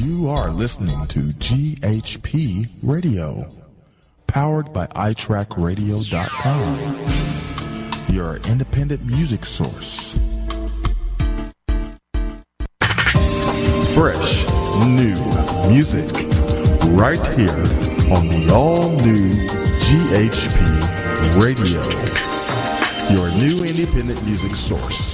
You are listening to GHP Radio, powered by iTrackRadio.com, your independent music source. Fresh, new music, right here on the all-new GHP Radio, your new independent music source.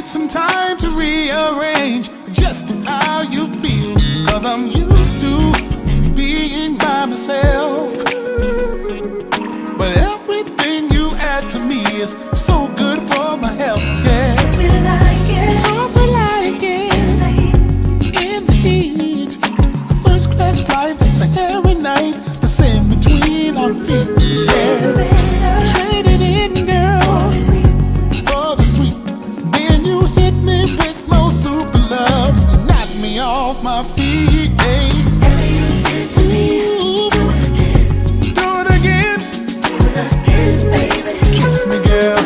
need some time to rearrange just how you feel, 'cause I'm used to being by myself. But everything you add to me is so good for my health, yes. We like it. Oh, we like it. In the heat. A first class flight, so every night, the same between our feet, yes. Trade it in, girl, for the sweet. Then you hit me with more super love, knock me off my feet, hey. Kiss me, girl.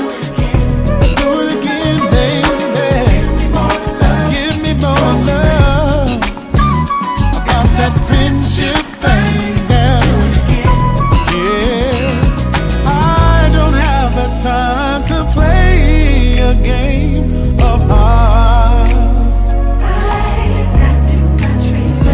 Do it again, baby. Give me more love. About that friendship thing, girl. Yeah. I don't have the time to play a game of hearts. I've got too much respect.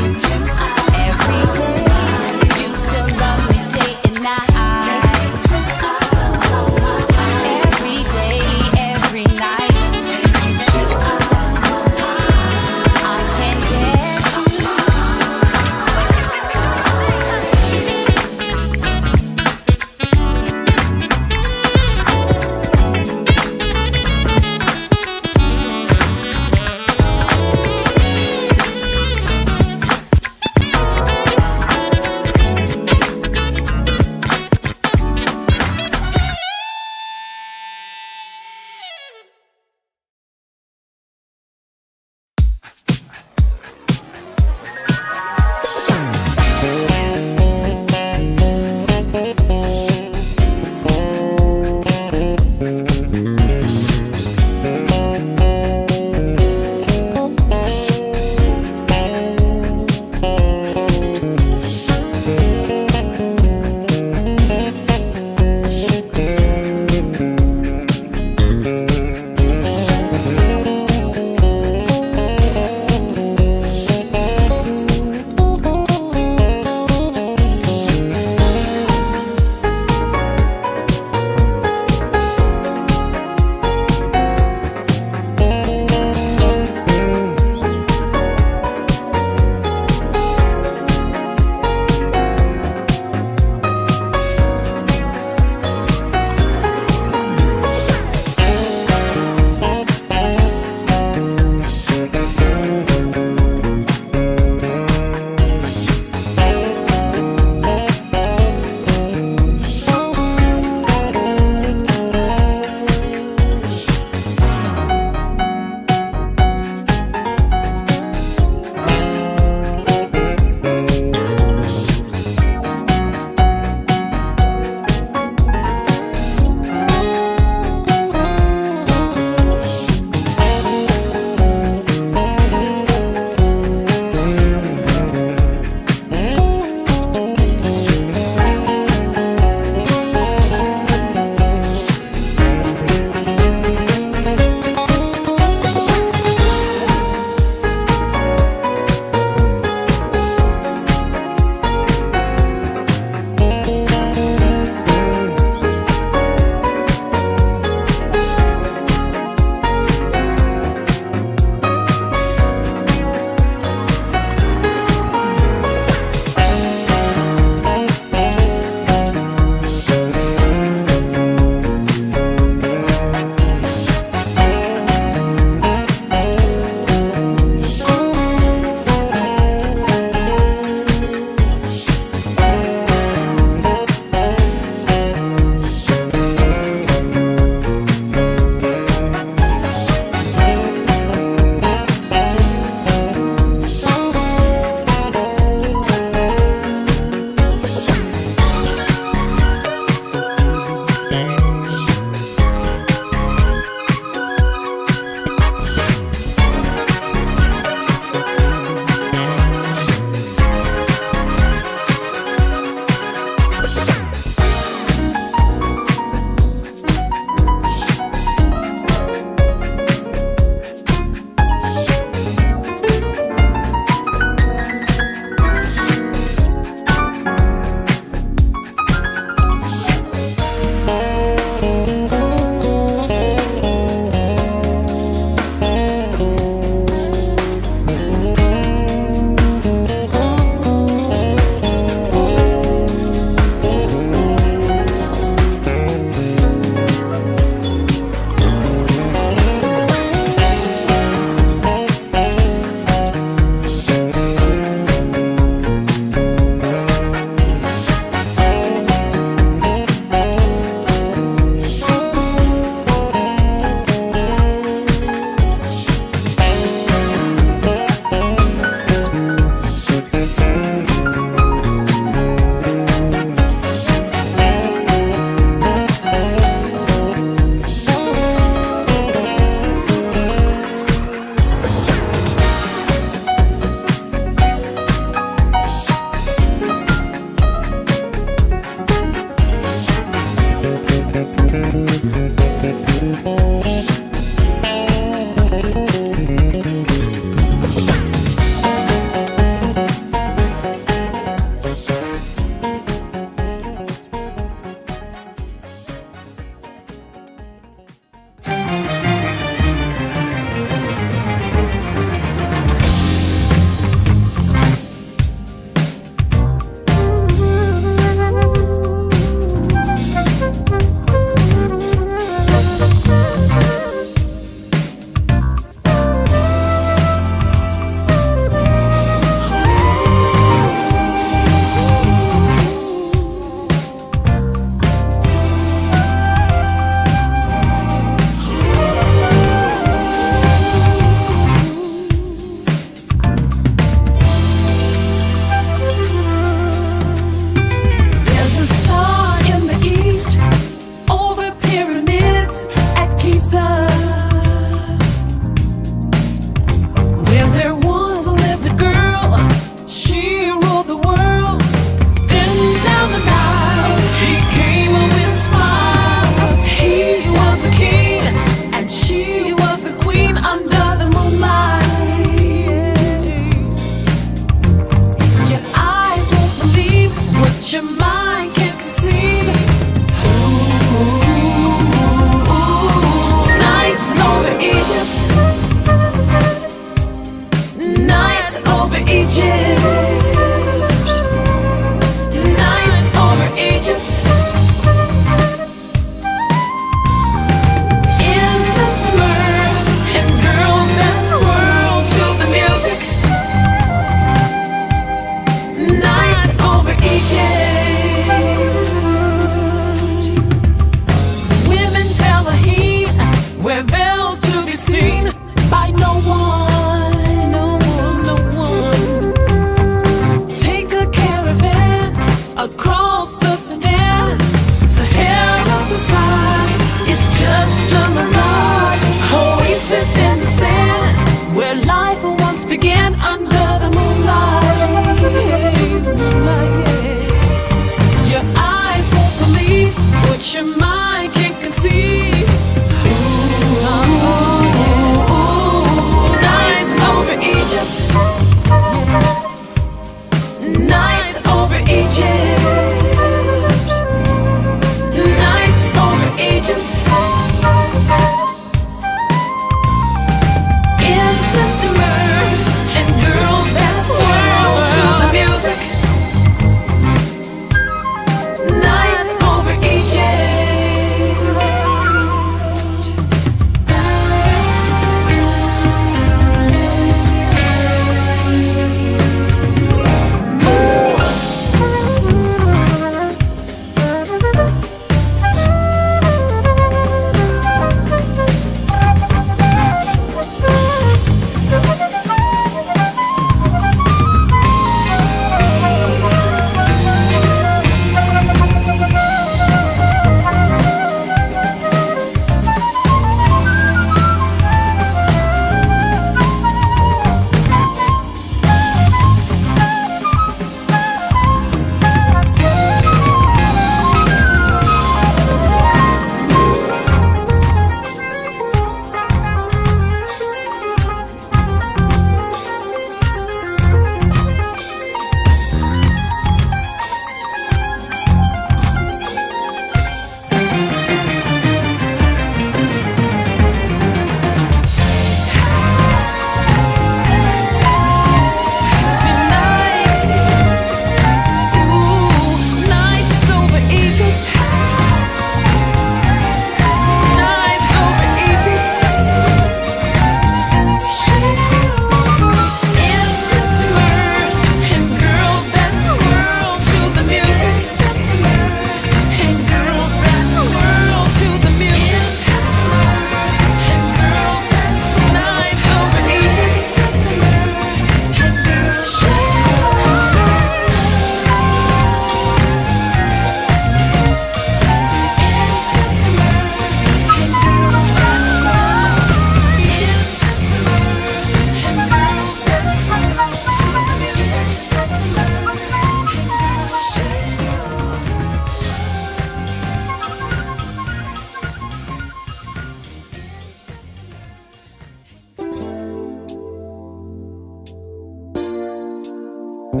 Need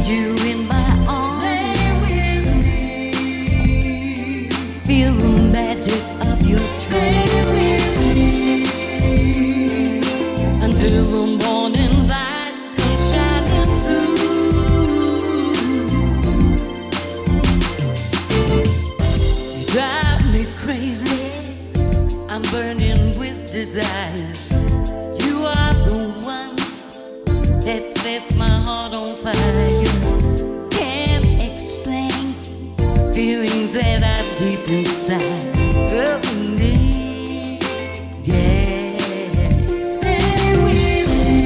you in my arms. Stay with me. Feel the magic of your touch. Stay with me. Until the morning light comes shining through. You drive me crazy. I'm burning with desire. You are the one that sets my heart on fire. Can't explain feelings that are deep inside of me. Yeah, stay with me.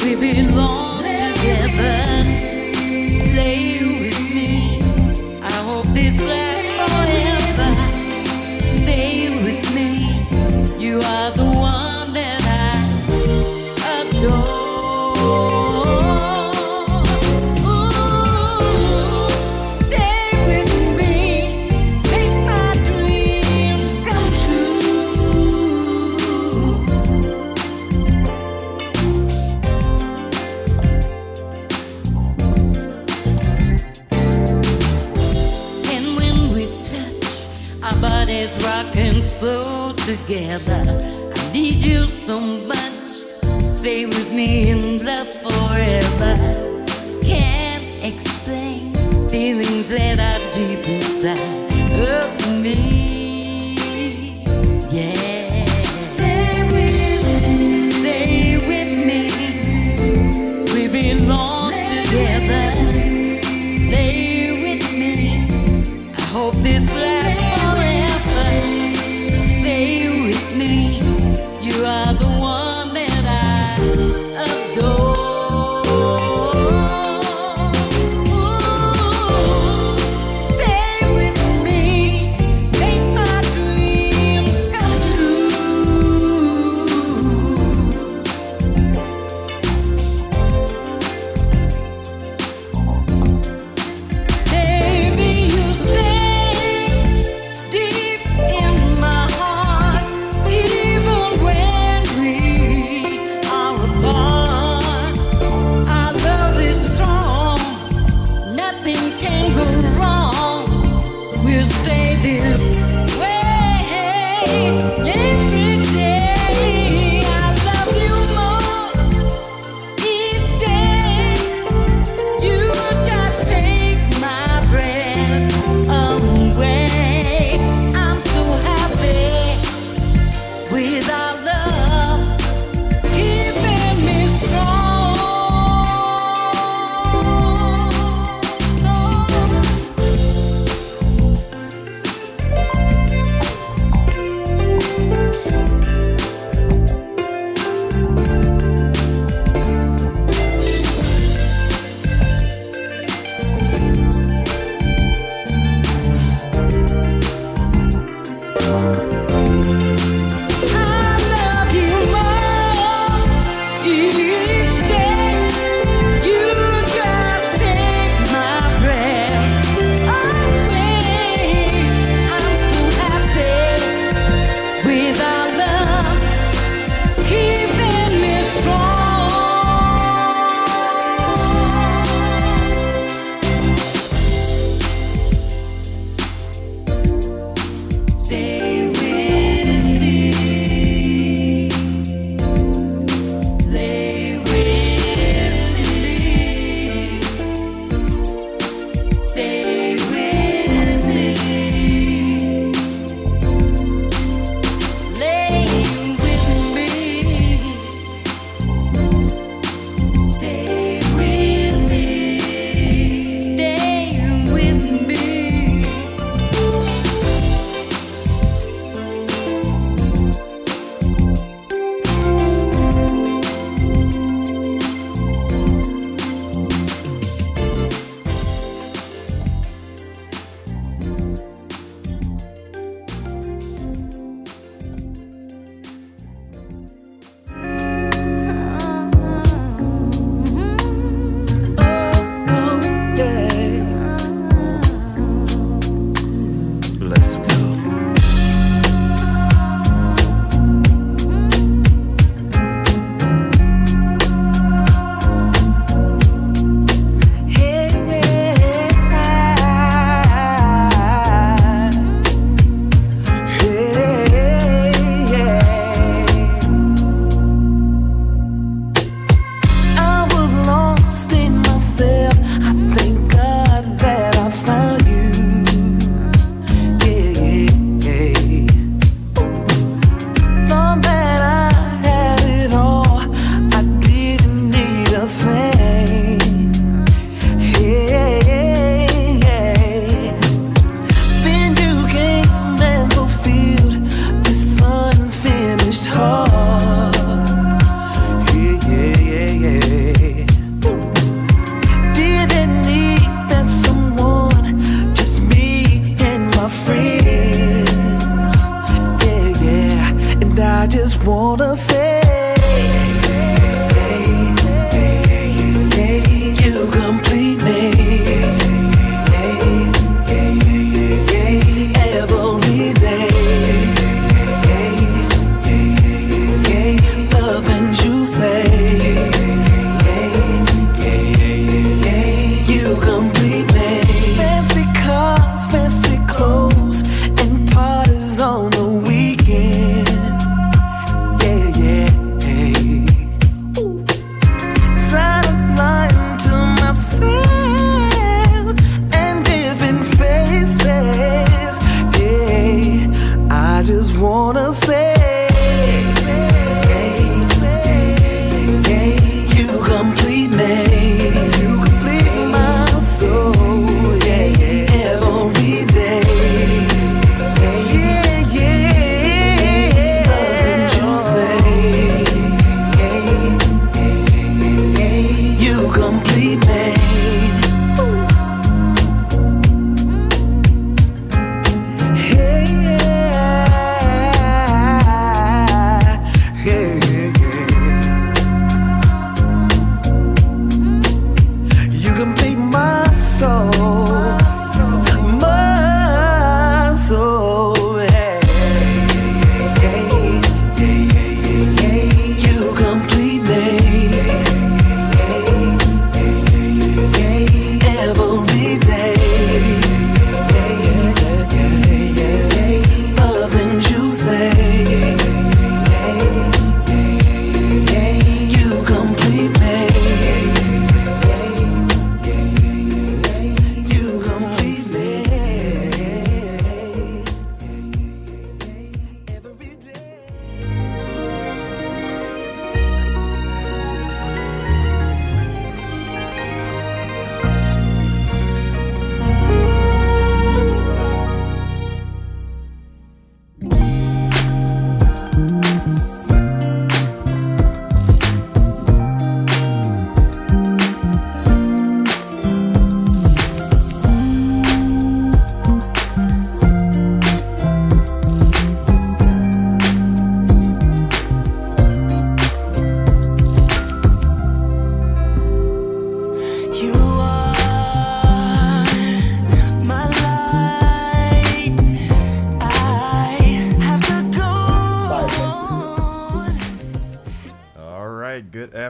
We belong together. Lay with me. I hope this lasts forever. Stay with me. You are the one that I adore. Our bodies rocking slow together. I need you so much. Stay with me in love forever. Can't explain feelings that are deep inside of me. Yeah. Stay with me. Stay with me. We belong together. Stay with me. I hope this lasts. You are the one that I adore. Stay with me, make my dreams come true. Baby, you stay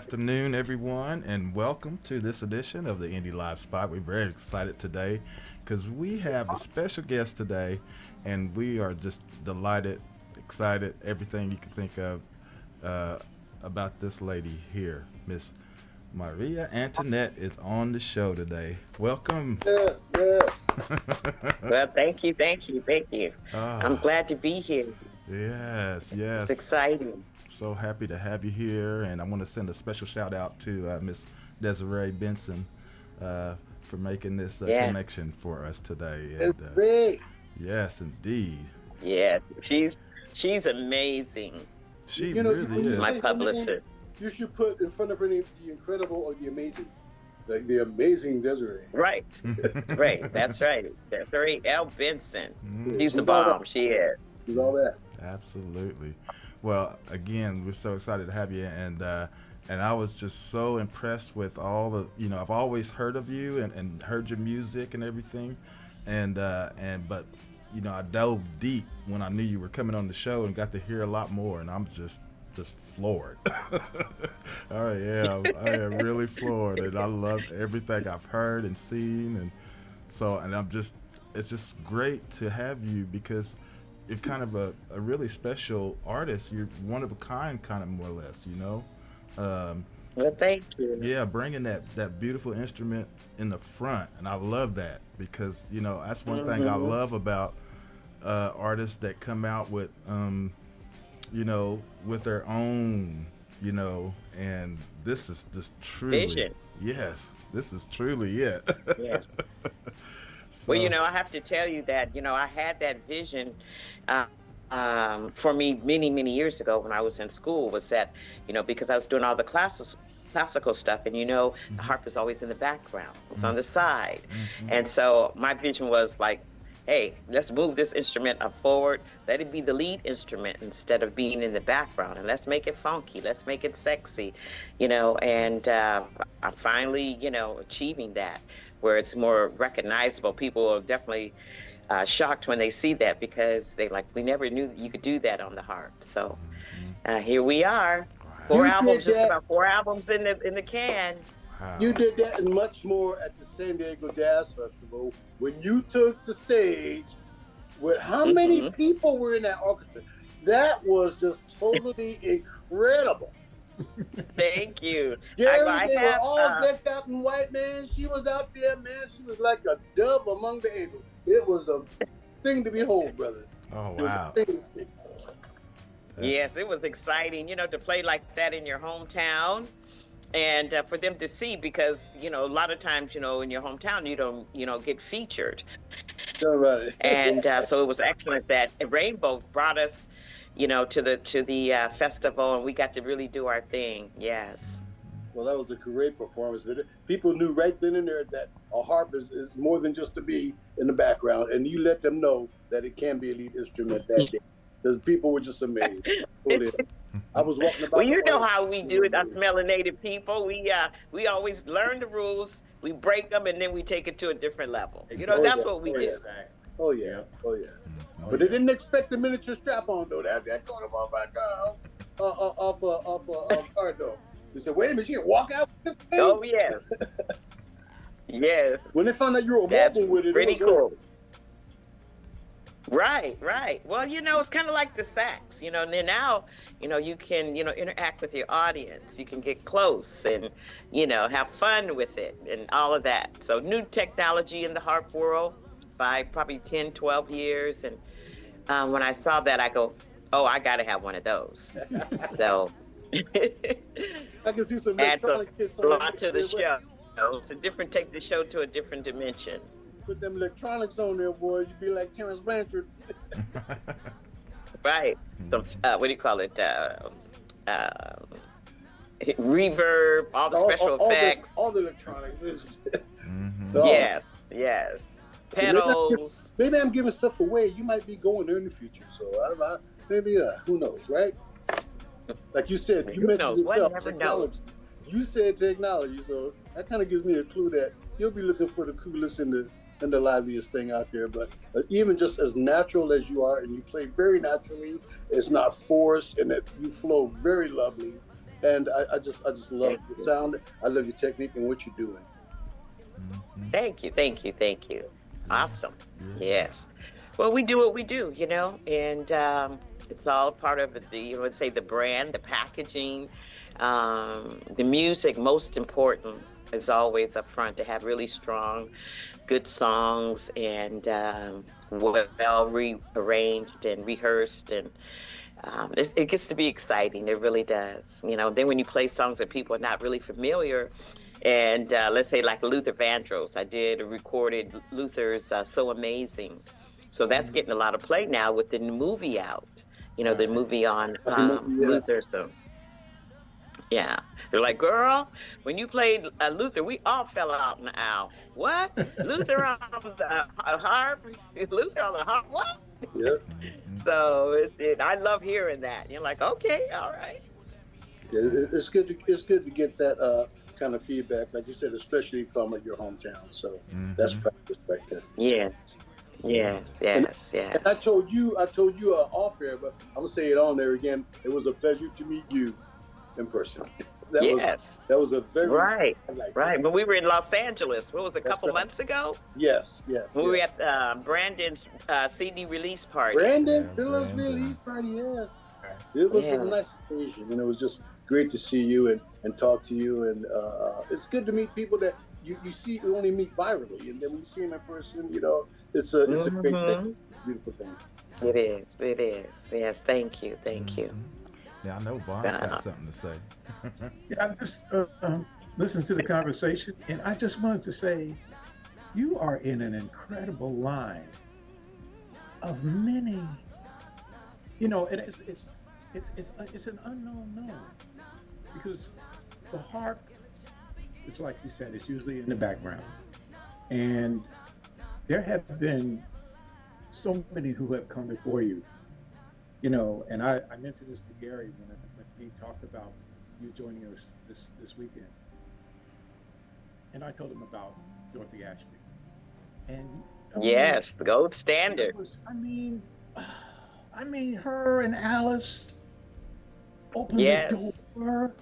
afternoon, everyone, and welcome to this edition of the Indie Live Spot. We're very excited today because we have a special guest today, and we are just delighted, excited, everything you can think of about this lady here. Miss Mariea Antoinette is on the show today. Welcome. Yes, yes. Well, thank you, thank you, thank you. I'm glad to be here. Yes, It's exciting. So happy to have you here, and I want to send a special shout out to Miss Desiree Benson for making this connection for us today. And, yes, indeed. Yeah, she's amazing. She really is. My publicist. You should put in front of her name the incredible or the amazing. Like the amazing Desiree. Right. Right. That's right. Desiree L. Benson. Mm. She's the bomb. She is. She's all that. Absolutely. Well, again, we're so excited to have you, and I was just so impressed with all the, I've always heard of you and heard your music and everything, but I dove deep when I knew you were coming on the show and got to hear a lot more, and I'm just floored. Oh yeah, I am really floored, and I love everything I've heard and seen, it's just great to have you because you're kind of a really special artist. You're one of a kind, kind of more or less, Well, thank you. Yeah, bringing that beautiful instrument in the front, and I love that because that's one thing I love about artists that come out with with their own, and this is just truly vision. Yes, this is truly it. Yes. So, Well, I have to tell you that, I had that vision for me many, many years ago when I was in school, was that, because I was doing all the classical stuff, and the harp is always in the background. It's on the side. And so my vision was like, hey, let's move this instrument up forward. Let it be the lead instrument instead of being in the background. And let's make it funky. Let's make it sexy, and I'm finally, achieving that, where it's more recognizable. People are definitely shocked when they see that because they we never knew that you could do that on the harp. So here we are. About 4 albums in the can. Wow. You did that and much more at the San Diego Jazz Festival when you took the stage with how many people were in that orchestra. That was just totally incredible. Thank you. Gary, they were all decked out in white, man. She was out there, man. She was like a dove among the angels. It was a thing to behold, brother. Oh, wow. Yes, it was exciting, to play like that in your hometown. And for them to see, because, a lot of times, in your hometown, you don't get featured. Right. And so it was excellent that Rainbow brought us, to the festival, and we got to really do our thing. Yes. Well, that was a great performance. People knew right then and there that a harp is more than just to be in the background, and you let them know that it can be a lead instrument that day. Because people were just amazed. I was walking about. Well, you know how we do it, us melanated people. We always learn the rules, we break them, and then we take it to a different level. That's what we do. Oh yeah. But they didn't expect the miniature strap-on though. That caught them off off guard though. They said, "Wait a minute, you can walk out with this thing?" Oh yes. Yes. When they found out you were That's mobile with it, pretty it was cool. Right. Well, it's kind of like the sax, and then now, you can, interact with your audience. You can get close and, have fun with it and all of that. So new technology in the harp world by probably 10, 12 years. And when I saw that, I go, oh, I got to have one of those. So I can see some adds electronic kits a on lot to the show. Take the show to a different dimension. Put them electronics on there, boy. You'd be like Terrence Blanchard. Right. Some what do you call it? Reverb, all the special effects. All the electronics. Yes. Pedals. Maybe I'm giving stuff away. You might be going there in the future. So maybe who knows, right? Like you said, you mentioned yourself, technology. You said technology, so that kind of gives me a clue that you'll be looking for the coolest and the liveliest thing out there. But even just as natural as you are, and you play very naturally, it's not forced, and that you flow very lovely. and I just love the sound. I love your technique and what you're doing. Thank you, thank you, thank you. Awesome. Yeah. Yes. Well, we do what we do, and it's all part of the, let's say the brand, the packaging, the music. Most important is always up front to have really strong, good songs and well rearranged and rehearsed, and it gets to be exciting. It really does. Then when you play songs that people are not really familiar, and let's say like Luther Vandross, I did recorded Luther's "So Amazing," so that's getting a lot of play now with the movie out. The movie on Luther. So yeah, they're like, girl, when you played Luther, we all fell out in the aisle. What? Luther on the harp? Luther on the harp? What? Yeah. So I love hearing that. You're like, okay, all right. Yeah, it's good to get that kind of feedback, like you said, especially from your hometown. So that's practice right there. Yes. And I told you off air, but I'm gonna say it on there again. It was a pleasure to meet you in person. That was a very right. When we were in Los Angeles, what was it, a couple months ago? Yes. When we were at Brandon's CD release party. Phillips release party. Yes. It was a nice occasion, and it was just great to see you and talk to you. And it's good to meet people that you only meet virally, and then when you see them in person, it's a great thing, beautiful thing. It is. Yes, thank you. Yeah, I know Bon's got something to say. Yeah, I just listened to the conversation, and I just wanted to say, you are in an incredible line of many. And it's an unknown known, because the harp, which, like you said, is usually in the background, and there have been so many who have come before you. And I mentioned this to Gary when he talked about you joining us this weekend. And I told him about Dorothy Ashby. And yes, the gold standard. I mean, her and Alice opened the door.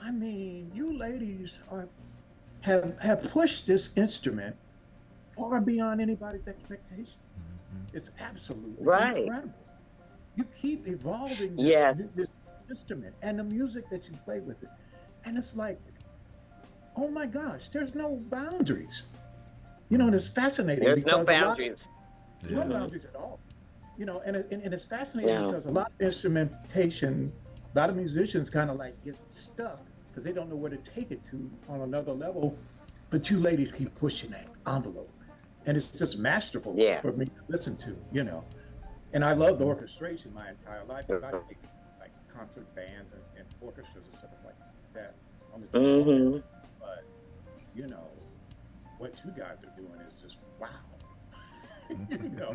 I mean, you ladies have pushed this instrument far beyond anybody's expectations. It's absolutely incredible. You keep evolving this instrument and the music that you play with it. And it's like, oh my gosh, there's no boundaries. And it's fascinating. There's no boundaries. No boundaries at all. And it's fascinating because a lot of instrumentation, a lot of musicians kind of like get stuck because they don't know where to take it to on another level. But you ladies keep pushing that envelope. And it's just masterful for me to listen to, And I love the orchestration my entire life. I think like concert bands and orchestras and stuff like that. But what you guys are doing is just wow.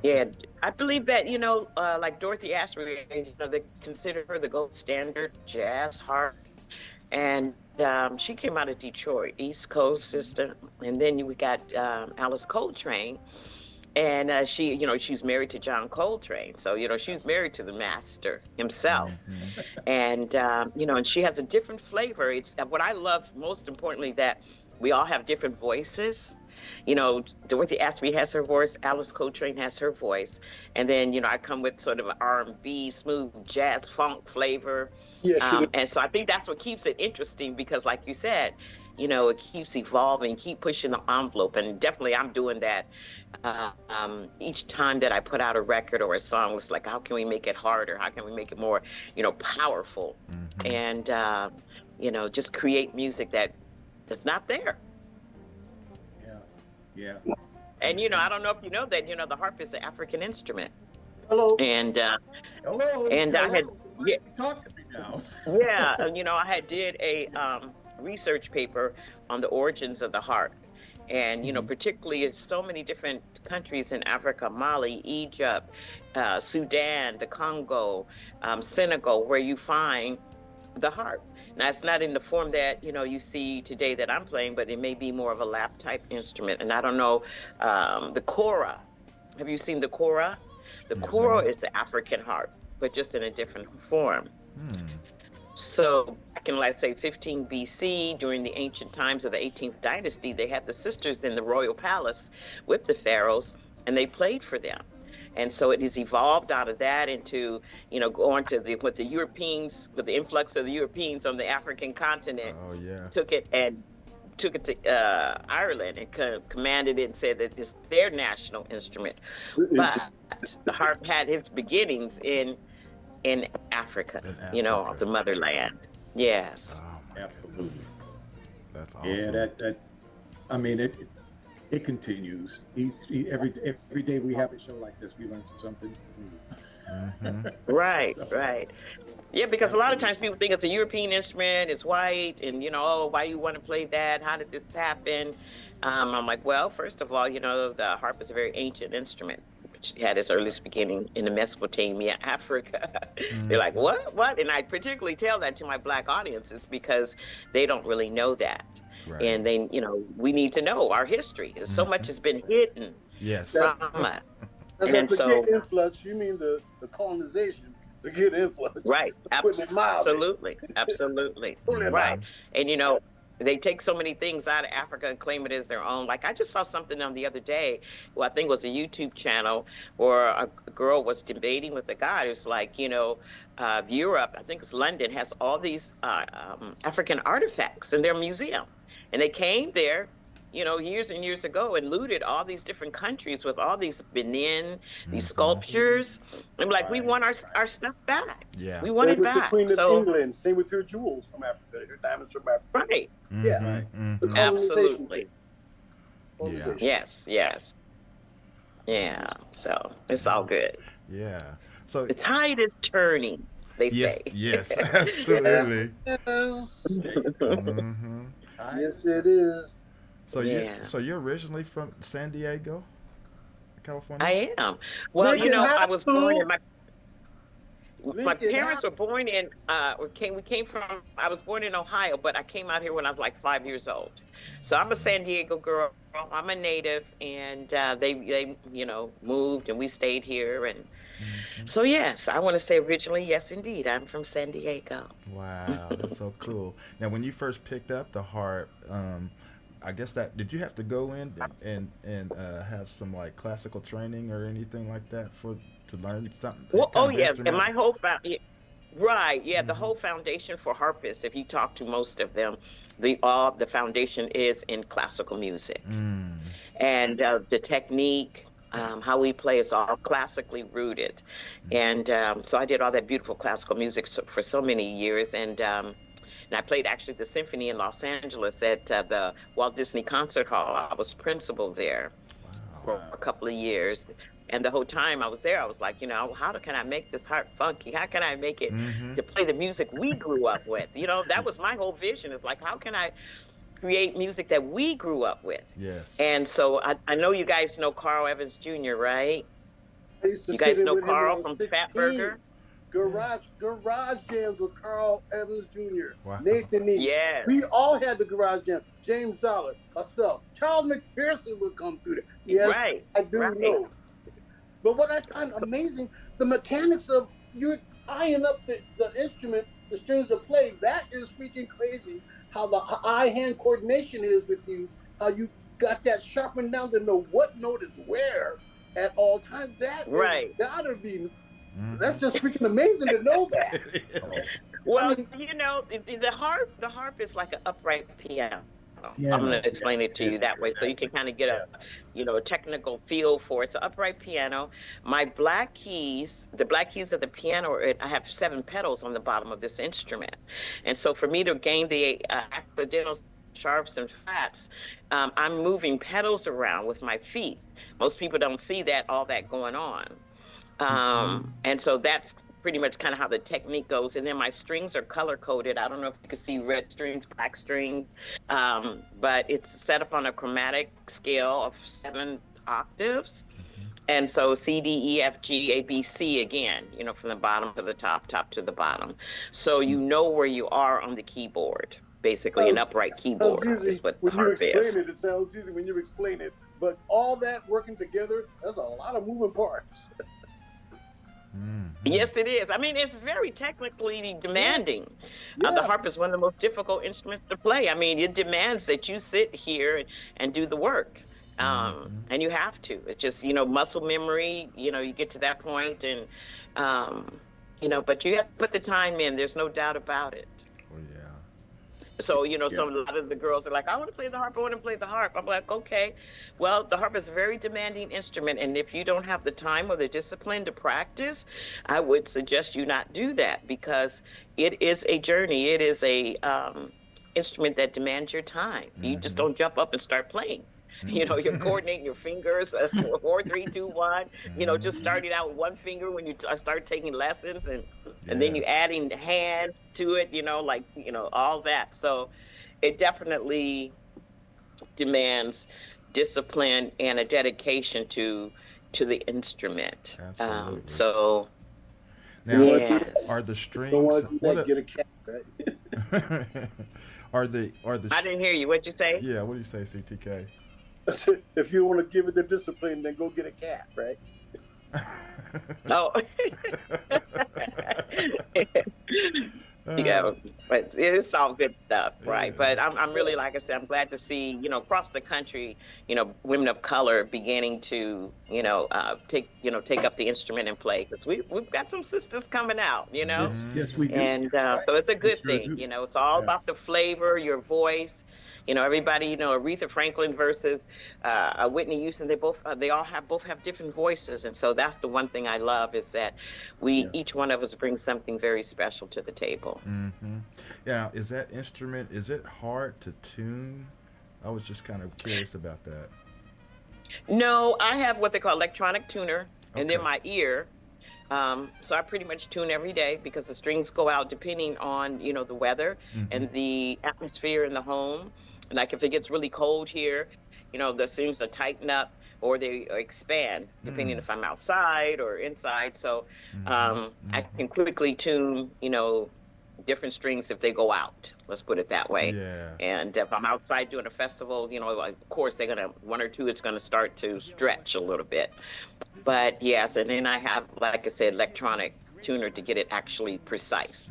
Yeah, I believe that like Dorothy Ashby, they consider her the gold standard jazz harp, and she came out of Detroit, East Coast sister, and then we got Alice Coltrane. And she's married to John Coltrane. So, she's married to the master himself. And, and she has a different flavor. It's what I love most importantly, that we all have different voices. Dorothy Ashby has her voice, Alice Coltrane has her voice. And then, I come with sort of an R&B, smooth jazz, funk flavor. And so I think that's what keeps it interesting because like you said, it keeps evolving, keep pushing the envelope. And definitely I'm doing that each time that I put out a record or a song. It's like, how can we make it harder? How can we make it more, powerful? And, just create music that's not there. Yeah. And, I don't know if you know that, the harp is an African instrument. Hello. And hello. And I had talk to me now. I had did a research paper on the origins of the harp, and particularly in so many different countries in Africa, Mali, Egypt, Sudan, the Congo, Senegal, where you find the harp. Now it's not in the form that you see today that I'm playing, but it may be more of a lap type instrument. And I don't know, the kora. Have you seen the kora? The kora is the African harp, but just in a different form. So back back in, let's say, 15 BC, during the ancient times of the 18th dynasty, they had the sisters in the royal palace with the pharaohs, and they played for them. And so it has evolved out of that into, going to with the Europeans, with the influx of the Europeans on the African continent, Oh yeah. took it to Ireland and commanded it and said that it's their national instrument. But the harp had its beginnings in Africa, the motherland. Yes. Oh, Absolutely. that's awesome. Yeah, that I mean it continues. Every day we have a show like this, we learn something new. Mm-hmm. Right, right. Yeah, because a lot of times people think it's a European instrument, it's white, and oh, why you want to play that? How did this happen? I'm like, well, first of all, the harp is a very ancient instrument, which had its earliest beginning in the Mesopotamia, Africa. Mm-hmm. They're like, what? And I particularly tell that to my Black audiences because they don't really know that. Right. And they, we need to know our history. So much has been hidden Yes. from us. And so, influx, you mean the colonization, the good influx. Right. Absolutely. Absolutely. Right. And they take so many things out of Africa and claim it as their own. Like I just saw something on the other day, I think it was a YouTube channel, where a girl was debating with a guy who's like, Europe, I think it's London, has all these African artifacts in their museum. And they came there, years and years ago and looted all these different countries with all these Benin, these sculptures. I'm like, we want our stuff back. Yeah. We want it with back. The Queen of England, same with her jewels from Africa, her diamonds from Africa. Right. Mm-hmm. Yeah. Mm-hmm. The colonization Absolutely. thing. Yes. Yeah. So it's all good. Yeah. So The tide is turning, they say. Yes, absolutely. Yes. Mm-hmm. Yes, it is. So Yeah. so you're originally from San Diego, California? I am. Well, Lincoln I was born in my Lincoln parents were born in I was born in Ohio, but I came out here when I was like 5 years old. So I'm a San Diego girl. I'm a native, and they moved, and we stayed here. And so yes, I want to say originally, yes, indeed, I'm from San Diego. Wow, that's so cool. Now, when you first picked up the harp, I guess did you have to go in and have some like classical training or anything like that to learn something? Well, yes, and my whole the whole foundation for harpists, if you talk to most of them, the foundation is in classical music, and the technique, how we play is all classically rooted, and so I did all that beautiful classical music for so many years, and I played actually the symphony in Los Angeles at the Walt Disney Concert Hall. I was principal there for a couple of years. And the whole time I was there, I was like, how can I make this harp funky? How can I make it to play the music we grew up with? That was my whole vision. It's like, how can I create music that we grew up with? Yes. And so I know you guys know Carl Evans Jr., right? I used to You guys sit in know with him Carl when I was from 16. Fatburger? Garage jams with Carl Evans Jr., Wow. Nathan East. Yes. We all had the garage jams. James Zoller, myself, Charles McPherson would come through there. Yes, Right, I do right. know. But what I find amazing, the mechanics of you eyeing up the instrument, the strings to play, that is freaking crazy. How the eye-hand coordination is with you, how you got that sharpened down to know what note is where at all times. That Right. gotta be. That's just freaking amazing to know that. Well, I mean- the harp is like an upright piano. Yeah. I'm going to explain it to you that way so you can kind of get a technical feel for it. It's an upright piano. My black keys, the black keys of the piano, I have 7 pedals on the bottom of this instrument. And so for me to gain the accidental sharps and flats, I'm moving pedals around with my feet. Most people don't see all that going on. And so that's pretty much kind of how the technique goes. And then my strings are color coded. I don't know if you can see red strings, black strings, but it's set up on a chromatic scale of 7 octaves. And so C, D, E, F, G, A, B, C again, from the bottom to the top, top to the bottom. So you know where you are on the keyboard. Basically, an upright keyboard is what the harp is. It sounds easy when you explain it. But all that working together, there's a lot of moving parts. Yes, it is. I mean, it's very technically demanding. The harp is one of the most difficult instruments to play. I mean, it demands that you sit here and do the work. And you have to. It's just, muscle memory, you get to that point and, but you have to put the time in. There's no doubt about it. Oh, yeah. So, a lot of the girls are like, I want to play the harp, I want to play the harp. I'm like, okay, well, the harp is a very demanding instrument. And if you don't have the time or the discipline to practice, I would suggest you not do that because it is a journey. It is a instrument that demands your time. You just don't jump up and start playing. You're coordinating your fingers, 4, 3, 2, 1. Just starting out with one finger when you start taking lessons, and then you adding the hands to it. All that. So, it definitely demands discipline and a dedication to the instrument. Absolutely. So, now, yes. are the strings? Don't want to do that, get a cat, right? Are the I didn't hear you. What'd you say? Yeah, what do you say, CTK? If you want to give it the discipline, then go get a cat, right? Oh. Yeah, but it's all good stuff, right? Yeah. But I'm really, like I said, I'm glad to see, across the country, women of color beginning to, take up the instrument and play, because we've got some sisters coming out, Yes, we do. and so it's a good sure thing, do. It's all about the flavor, your voice. Everybody, Aretha Franklin versus Whitney Houston, they all have different voices. And so that's the one thing I love is that each one of us brings something very special to the table. Yeah, is that instrument, is it hard to tune? I was just kind of curious about that. No, I have what they call electronic tuner, and then Okay. my ear. So I pretty much tune every day because the strings go out depending on, the weather and the atmosphere in the home. Like if it gets really cold here, the strings will tighten up or they expand depending if I'm outside or inside. So I can quickly tune, different strings if they go out. Let's put it that way. Yeah. And if I'm outside doing a festival, of course one or two, it's gonna start to stretch a little bit. But yes, and then I have, like I said, electronic tuner to get it actually precise.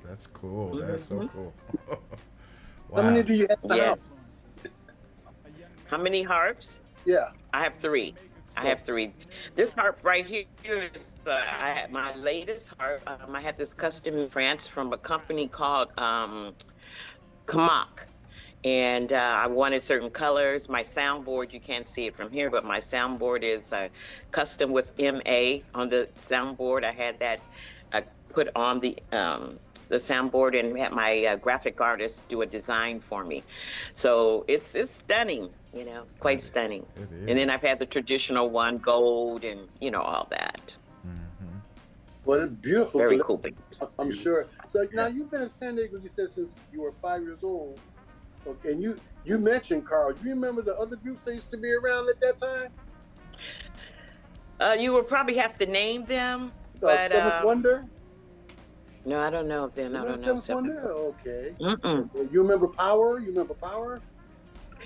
That's cool. That's so cool. How many do you have in the Yeah. house? How many harps? Yeah. I have 3. I have 3. This harp right here is I had my latest harp. I had this custom in France from a company called Kamak. And I wanted certain colors. My soundboard, you can't see it from here, but my soundboard is custom with MA on the soundboard. I had that put on the soundboard and had my graphic artist do a design for me. So it's stunning, quite stunning. It is. And then I've had the traditional one, gold and, all that. Well, it's beautiful. Very cool. I'm sure. So now you've been in San Diego, you said, since you were 5 years old. Okay, and you mentioned Carl. Do you remember the other groups that used to be around at that time? You will probably have to name them. But, Seventh Wonder? No, I don't know of them. I don't know. Seventh Wonder? Okay. Mm-mm. You remember Power? You remember Power?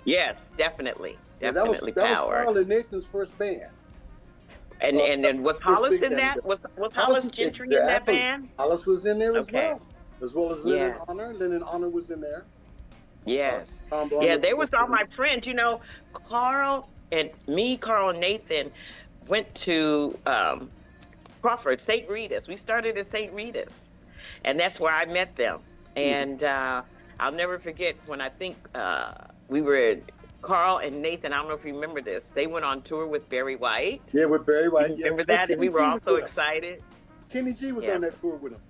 Yes, definitely. Yeah, Definitely that was Power. Carl and Nathan's first band. And then was Hollis big in band. that? Was Hollis Gentry in that Exactly. band? Hollis was in there Okay. as well as Lennon Yes. Honor. Lennon Honor was in there. Yes. Tom Yeah, Barnes they was was all in my friends. Carl and Nathan went to Crawford, St. Rita's. We started at St. Rita's. And that's where I met them. And I'll never forget when I think we were, Carl and Nathan, I don't know if you remember this, they went on tour with Barry White. Yeah, with Barry White. Yeah. Remember that? And we Kenny were G all was so with him. excited. Kenny G was Yes. on that tour with him.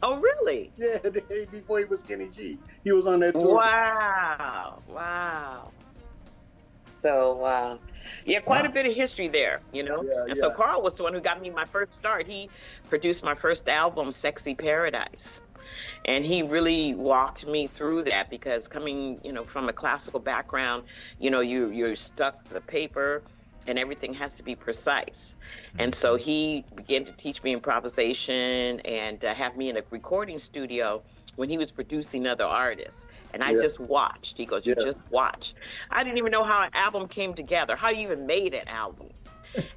Oh, really? Yeah, the day before he was Kenny G. He was on that tour. Wow. So, quite a bit of history there, Yeah, And so yeah. Carl was the one who got me my first start. He produced my first album, Sexy Paradise. And he really walked me through that because coming, from a classical background, you're stuck to the paper and everything has to be precise. And so he began to teach me improvisation and have me in a recording studio when he was producing other artists. And I just watched. He goes, you just watch. I didn't even know how an album came together, how you even made an album.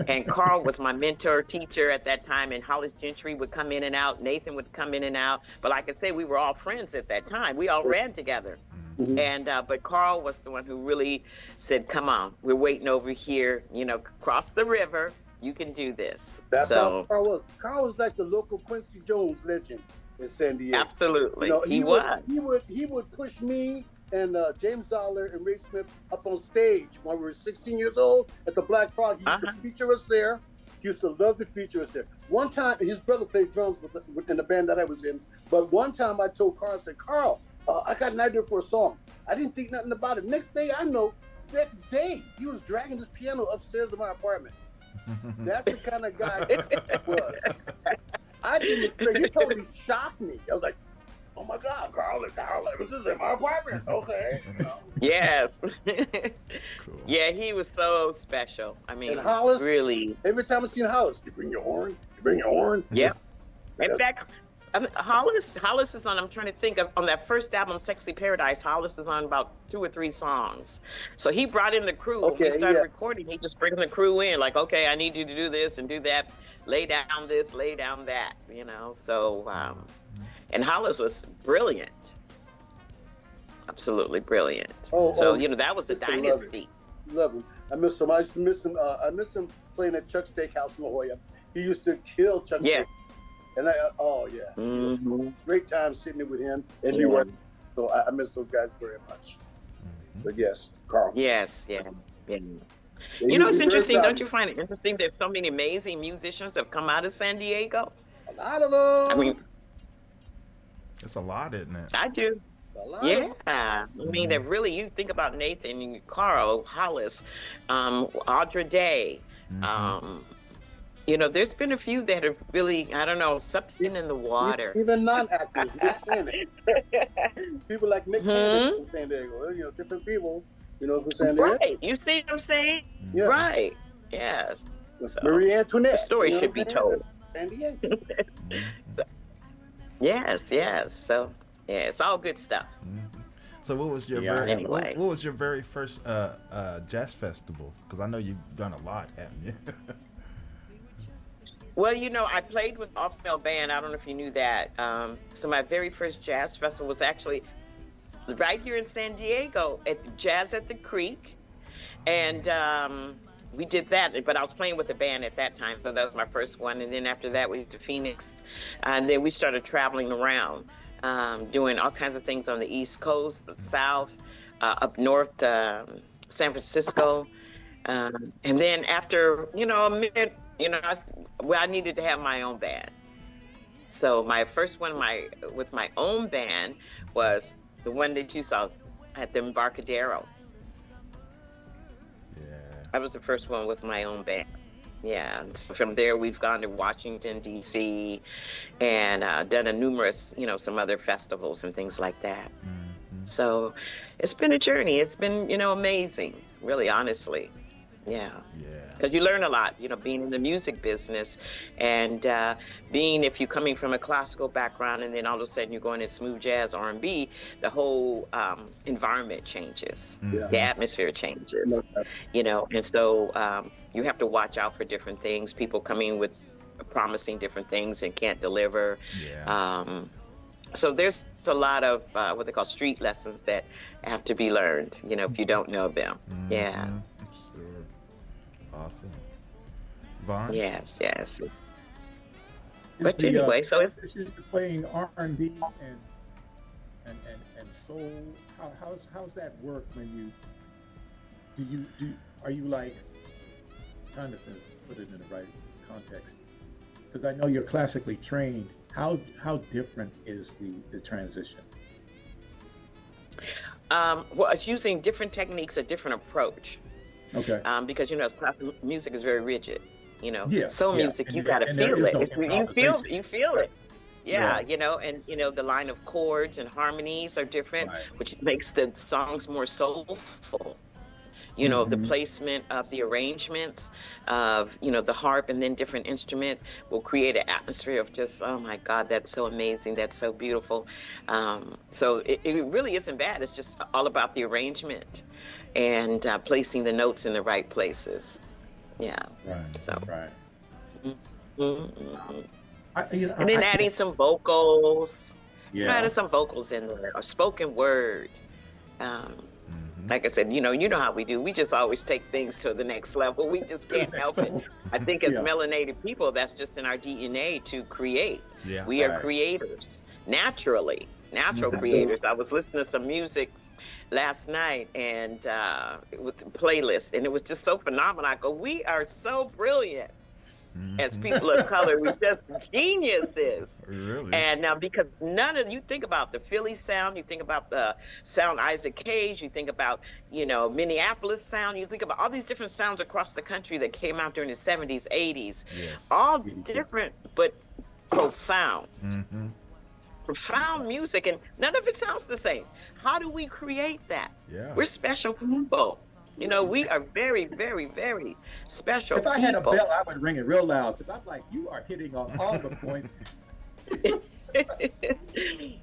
And Carl was my mentor teacher at that time, and Hollis Gentry would come in and out. Nathan would come in and out. But like I said, we were all friends at that time. We all ran together. Mhm. And but Carl was the one who really said, "Come on, we're waiting over here. You know, cross the river. You can do this." That's so, how Carl was. Carl was like the local Quincy Jones legend in San Diego. absolutely, You know, he was. He would push me and James Dollar and Ray Smith up on stage when we were 16 years old at the Black Frog. He used to feature us there. He used to love to feature us there. One time, his brother played drums in the band that I was in. But one time I told Carl, I said, "Carl, I got an idea for a song." I didn't think nothing about it. Next day, next day, he was dragging his piano upstairs to my apartment. That's the kind of guy he was. I didn't expect. He totally shocked me. I was like, "Oh my God, Carl Evans is in my apartment." Okay. Yes. Cool. Yeah, he was so special. I mean, And Hollis, really. every time I seen Hollis, you bring your horn. You bring your horn. Yep. In fact, Hollis is on, I'm trying to think of, on that first album, Sexy Paradise, Hollis is on about 2 or 3 songs. So he brought in the crew. When we started recording, he just brings the crew in, like, "Okay, I need you to do this and do that. Lay down this, lay down that," you know. So, and Hollis was brilliant. Absolutely brilliant. So, you know, that was a dynasty. Love him. I miss him. I used to miss him. I miss him playing at Chuck's Steakhouse in La Jolla. He used to kill Chuck's Steakhouse. And great time sitting there with him and New York. So I miss those guys very much. But yes, Carl. Yes, yeah. You know, it's interesting. Don't you find it interesting? There's so many amazing musicians that have come out of San Diego. A lot of them. I mean, it's a lot, isn't it? I do. Yeah, I mean, that really, you think about Nathan, Carl, Hollis, Audra Day. You know, there's been a few that have really, I don't know, something in the water. Even non-actors, people like Nick Cannon from San Diego. You know, different people, you know, from San Diego. Right, you see what I'm saying? Yeah. Right, yes. So, Mariea Antoinette. The story should be told. San Diego. So, yes. So, yeah, it's all good stuff. So what was your what was your very first jazz festival? Because I know you've done a lot, haven't you? Well, you know, I played with Off-Male Band. I don't know if you knew that. So my very first jazz festival was actually right here in San Diego at the Jazz at the Creek. And we did that, but I was playing with the band at that time, so that was my first one. And then after that, we went to Phoenix. And then we started traveling around, doing all kinds of things on the East Coast, the South, up north, San Francisco. And then after, you know, a minute, you know, I needed to have my own band. So my first one with my own band was the one that you saw at the Embarcadero. Yeah. That was the first one with my own band. Yeah. And so from there, we've gone to Washington, D.C. and done numerous, you know, some other festivals and things like that. So it's been a journey. It's been, you know, amazing, really, honestly. Yeah. Because you learn a lot, you know, being in the music business and being, if you're coming from a classical background and then all of a sudden you're going in smooth jazz, R&B, the whole environment changes. The atmosphere changes, you know, and so you have to watch out for different things. People coming with promising different things and can't deliver. So there's a lot of what they call street lessons that have to be learned, you know, if you don't know them. Yeah. Sure. Awesome. Vaughn? Yes. But anyway, so it's you're playing R&B and soul. How's that work when are you like, trying to put it in the right context? Because I know you're classically trained. How different is the transition? Well, it's using different techniques, a different approach. Okay. Because, you know, classical music is very rigid. You know, soul music, you gotta feel it. You feel it. Yeah, you know, and you know the line of chords and harmonies are different, which makes the songs more soulful. You know, the placement of the arrangements of, you know, the harp and then different instrument will create an atmosphere of just, oh my God, that's so amazing, that's so beautiful. So it really isn't bad. It's just all about the arrangement and placing the notes in the right places. Yeah. Right. So. Right. Mm-hmm. And And then adding some vocals. Yeah. Adding some vocals in there, or spoken word. Um, Like I said, you know how we do. We just always take things to the next level. We just can't help it. I think as melanated people, that's just in our DNA to create. Yeah. We are creators, naturally, natural creators. I was listening to some music last night, and it was a playlist, and it was just so phenomenal. I go, we are so brilliant. As people of color, we're just geniuses. Really? And now, because you think about the Philly sound, you think about the sound Isaac Cage, you think about, Minneapolis sound, you think about all these different sounds across the country that came out during the 70s, 80s. Yes. All different, but profound. Profound music, and none of it sounds the same. How do we create that? Yeah. We're special people. We are very, very, very special. If I had a bell, I would ring it real loud, because I'm like, you are hitting on all the points.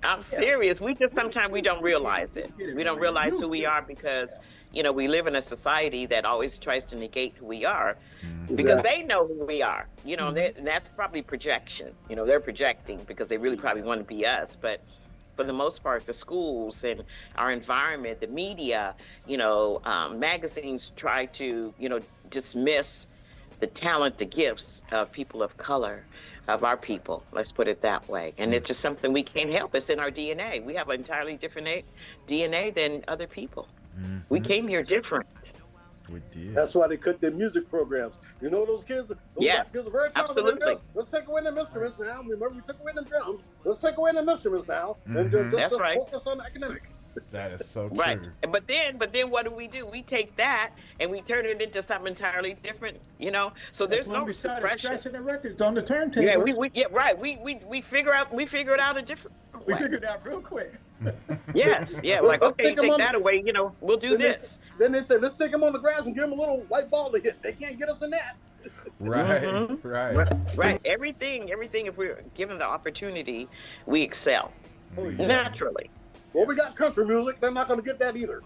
I'm serious. We just sometimes we don't realize it. We don't realize who we are because, we live in a society that always tries to negate who we are because they know who we are. And that's probably projection. They're projecting because they really probably want to be us, but for the most part, the schools and our environment, the media, magazines try to, dismiss the talent, the gifts of people of color, of our people. Let's put it that way. And it's just something we can't help. It's in our DNA. We have an entirely different DNA than other people. We came here different. We did. That's why they cut their music programs. Those kids, Yes, kids are very talented. absolutely. Let's take away them instruments now. Remember, we took away them drums. Let's take away them instruments now, and That's just right. focus on academic. That is so true. Right. But then what do? We take that and we turn it into something entirely different, So there's That's when no we started suppression. scratching the records on the turntable. Yeah, right. We figure it out a different We way. figured it out real quick. Yes, yeah. Like, Let's okay, take 'em take on- that away, we'll do this. Then they said, let's take them on the grass and give them a little white ball to hit. They can't get us in that. Right. Right. Right. Everything, if we're given the opportunity, we excel. Naturally. Well, we got country music. They're not going to get that either.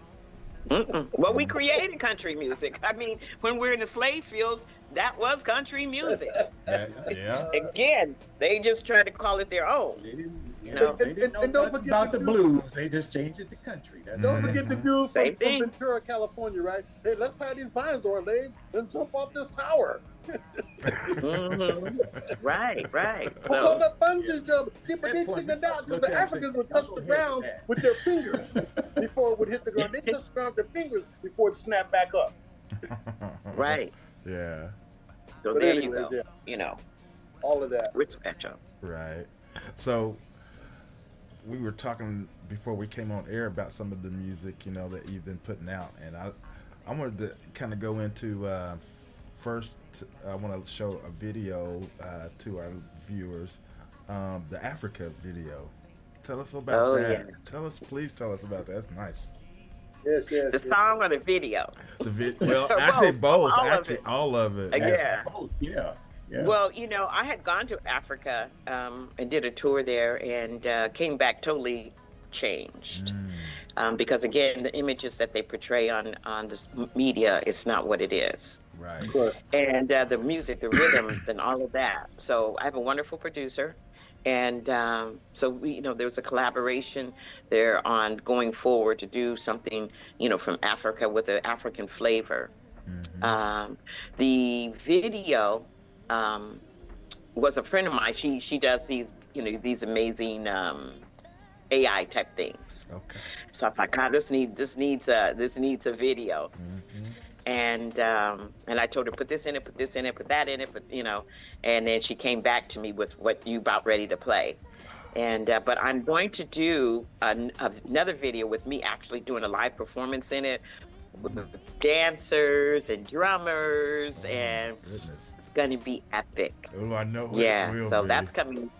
Well, we created country music. I mean, when we're in the slave fields, that was country music. Yeah. Again, they just tried to call it their own. They didn't, know. they didn't know And don't nothing forget about the the dude. blues. They just changed it to country. That's Don't it. forget the dude Same from thing. Ventura, California, right? Hey, let's tie these vines to our legs and jump off this tower. Right. We'll call So, that bungee jump. Keep That it point, down because look the at him Africans say, would touch "Go the ahead ground with that." with their fingers before it would hit the ground. They touch the ground with their fingers before it snapped back up. right. Yeah. So But there anyways, you go. All of that. We're special. Right. So we were talking before we came on air about some of the music, that you've been putting out, and I wanted to kind of go into first. I want to show a video to our viewers, the Africa video. Tell us about that. Yeah. Please tell us about that. That's nice. Yes. The song or the video? Well, actually both. All of Actually, it. all of it. Yeah. Oh, yeah. Yeah. Well, I had gone to Africa and did a tour there and came back totally changed. Because again, the images that they portray on the media is not what it is. Right. Of course. And the music, the rhythms, and all of that. So I have a wonderful producer, and so we, there was a collaboration there on going forward to do something, from Africa with an African flavor. The video was a friend of mine. She does these, these amazing AI type things. Okay. So I thought, God, this needs a video. And I told her, put this in it, put that in it, and then she came back to me with what you about ready to play. And but I'm going to do another video with me actually doing a live performance in it with dancers and drummers, and Goodness. it's going to be epic. Oh, I know. Yeah, It will so be. that's coming.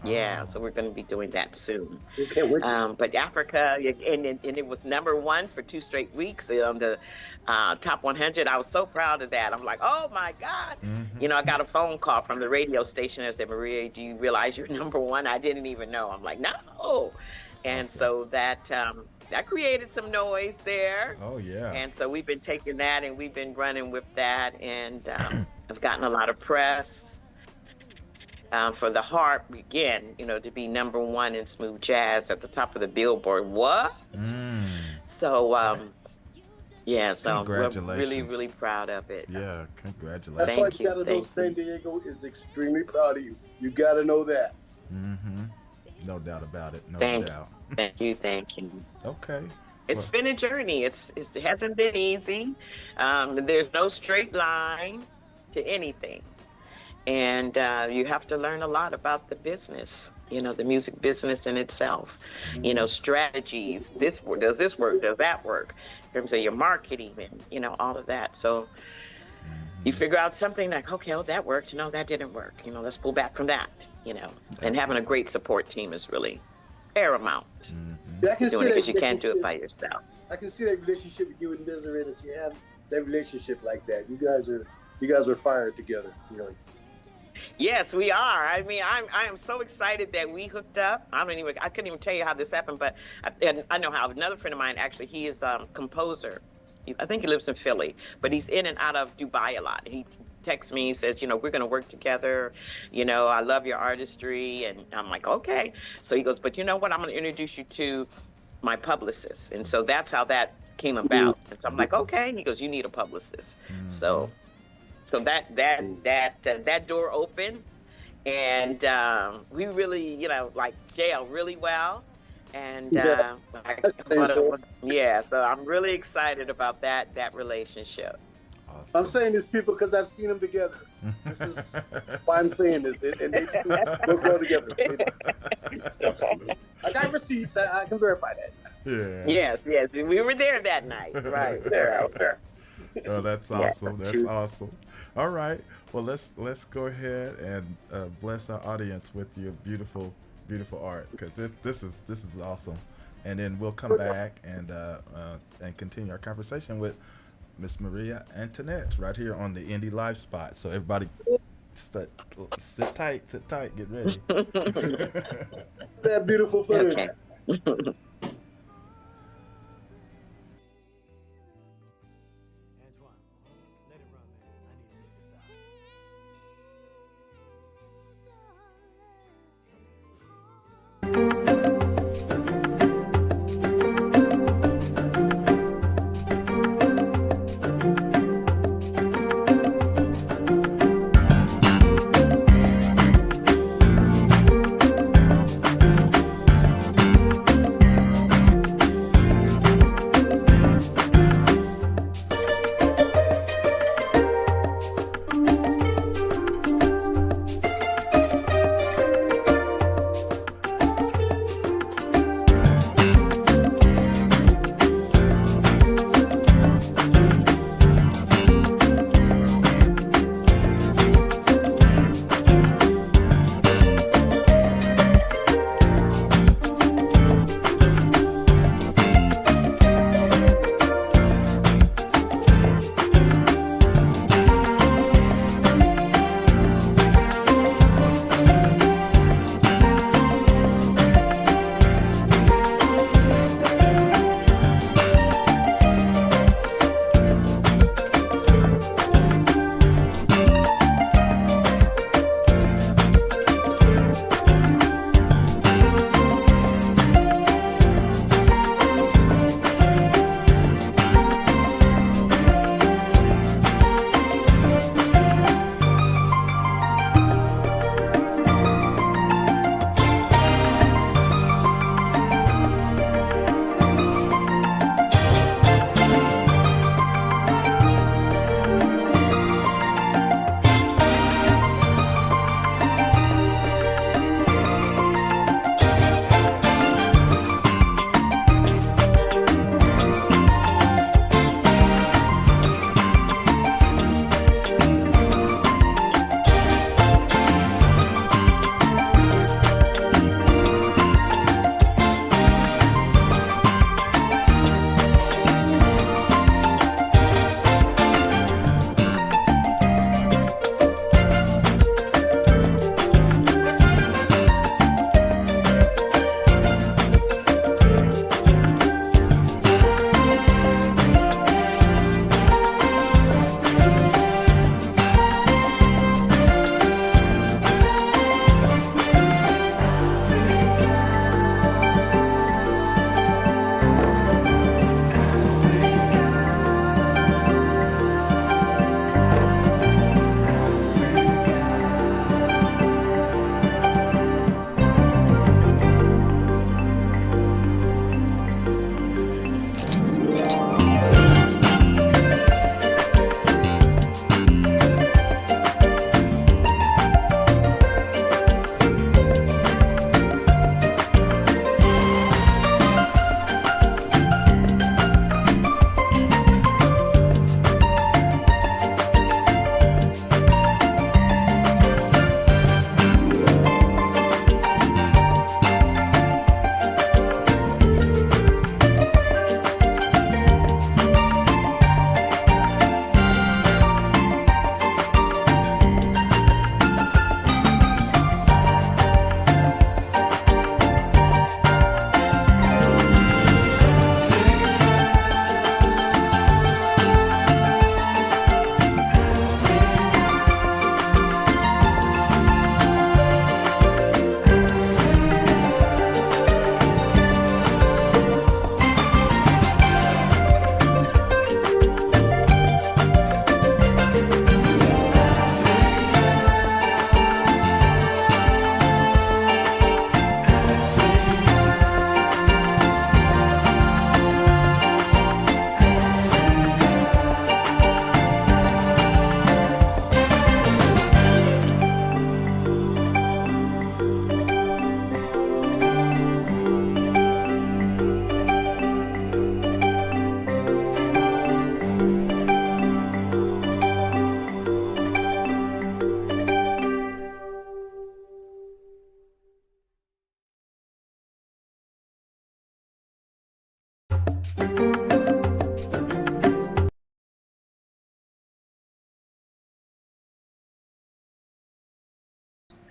Yeah, so we're going to be doing that soon. We can't wait to see. But Africa, and it was #1 for 2 straight weeks on the top 100. I was so proud of that. I'm like, oh my God. I got a phone call from the radio station that said, Mariea, do you realize you're #1? I didn't even know. I'm like, no. And so that that created some noise there. Oh yeah. And so we've been taking that and we've been running with that, and I've gotten a lot of press for the harp again. To be #1 in smooth jazz at the top of the Billboard. What? So yeah, so we're really, really proud of it. Yeah, congratulations. That's why you gotta know San Diego is extremely proud of you. You gotta know that. No doubt about it. No doubt. Thank you. Okay. It's been a journey. It hasn't been easy. There's no straight line to anything. And you have to learn a lot about the business, the music business in itself. Strategies. Does this work? Does that work? In terms of your marketing and, all of that. So you figure out something like, okay, oh, that worked. No, that didn't work. Let's pull back from that, And having a great support team is really paramount. Yeah, I can see that because you can't do it by yourself. I can see that relationship with you and Desiree, that you have that relationship like that. You guys are fired together, really. Yes, we are. I mean, I am so excited that we hooked up. I couldn't even tell you how this happened, but I know how. Another friend of mine, actually, he is a composer. I think he lives in Philly, but he's in and out of Dubai a lot. He texts me, he says, we're going to work together. I love your artistry. And I'm like, okay. So he goes, but you know what? I'm going to introduce you to my publicist. And so that's how that came about. And so I'm like, okay. And he goes, you need a publicist. So that door opened, and we really, gel really well. And so I'm really excited about that relationship. Awesome. I'm saying this, people, because I've seen them together. This is why I'm saying this, and they will grow together. Absolutely. I got receipts. I can verify that. Yeah. Yes, we were there that night. Right there. Oh, that's awesome. That's awesome. All right. Well, let's go ahead and bless our audience with your beautiful art, because this is awesome. And then we'll come back and continue our conversation with Miss Mariea Antoinette right here on the Indie Live Spot. So everybody, sit tight, get ready. That beautiful footage. Okay. Antoine, let it run, man. I need to get this out.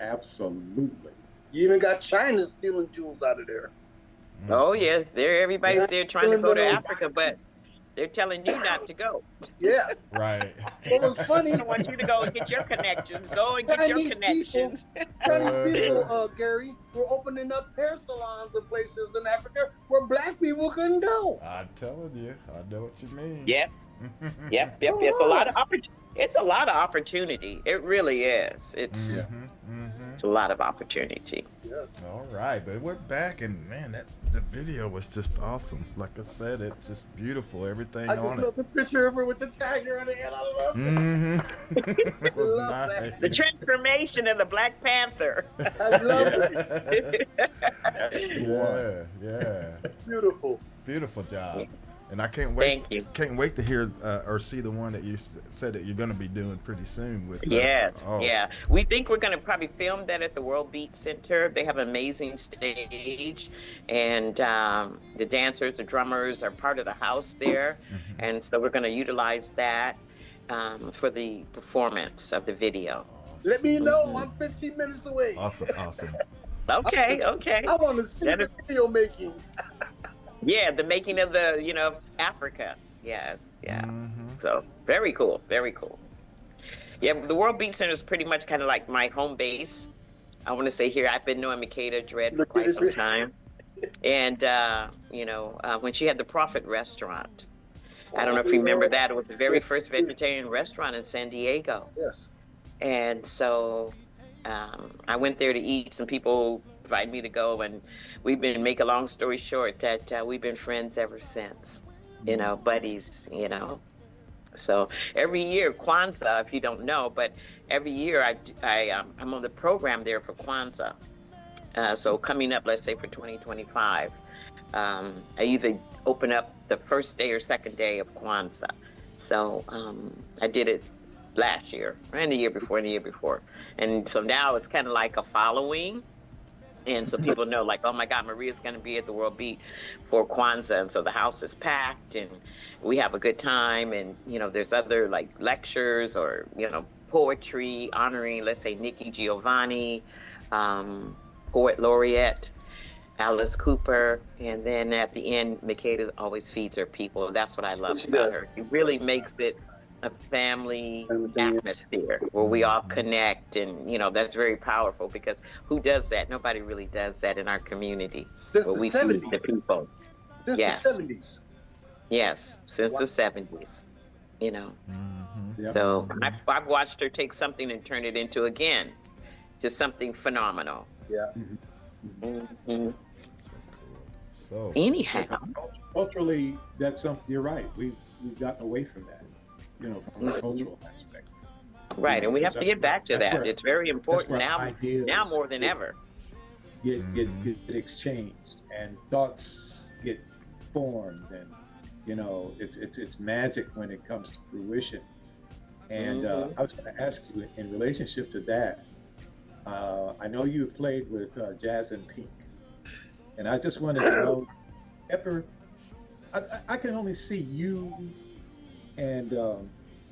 Absolutely. You even got China stealing jewels out of there. Oh yes, everybody's there trying to go to Stealing Africa, but they're telling you not to go. Yeah. Right. What was funny? I don't want you to go and get your connections. Go and get your Chinese people, connections. Chinese people, Gary, were opening up hair salons in places in Africa where black people couldn't go. I'm telling you, I know what you mean. Yes. Yep. It's a lot of It's a lot of opportunity. It really is. It's a lot of opportunity. Yeah. All right, but we're back, and man, the video was just awesome. Like I said, it's just beautiful. Everything I just on love the picture of her with the tiger on the head. I love it. it was Love nice. The transformation of the Black Panther. I love it. That's the one. Yeah. Beautiful. Job. And I can't wait. Thank you. Can't wait to hear or see the one that you said that you're going to be doing pretty soon with. Yes, oh. yeah. We think we're going to probably film that at the World Beat Center. They have an amazing stage, and the dancers, the drummers are part of the house there, and so we're going to utilize that for the performance of the video. Let me know. I'm 15 minutes away. Awesome. Okay. I want to see the video making. Yeah, the making of the, Africa. Yes, yeah. So very cool. Yeah, the World Beat Center is pretty much kind of like my home base. I want to say here, I've been knowing Makeda Dread for quite some time. And, when she had the Prophet restaurant, I don't know if you remember that. It was the very first vegetarian restaurant in San Diego. Yes. And so I went there to eat. Some people invited me to go, and we've been, make a long story short, that we've been friends ever since, buddies, So every year, Kwanzaa, if you don't know, but every year I'm on the program there for Kwanzaa. So coming up, let's say for 2025, I either open up the first day or second day of Kwanzaa. So I did it last year, and the year before. And so now it's kind of like a following. And so people know, like, oh my God, Maria's going to be at the World Beat for Kwanzaa. And so the house is packed and we have a good time. And, there's other like lectures or, poetry honoring, let's say, Nikki Giovanni, poet laureate, Alice Cooper. And then at the end, Makeda always feeds her people. And that's what I love about her. She really makes it a family atmosphere where we all connect, and that's very powerful, because who does that? Nobody really does that in our community. Since where the we 70s. feed the people. Since Yes. the 70s. Yes, since the 70s. Yep. So I've watched her take something and turn it into, again, just something phenomenal. Yeah. Mhm. So cool. So Anyhow, Culturally, that's something. You're right. We've gotten away from that. From the cultural aspect. right, and we have to get back to That's that. where- It's very important where now ideas more than ever. Get exchanged, and thoughts get formed, and it's magic when it comes to fruition. And I was going to ask you, in relationship to that, I know you played with Jazz and Pink, and I just wanted to know, I can only see you and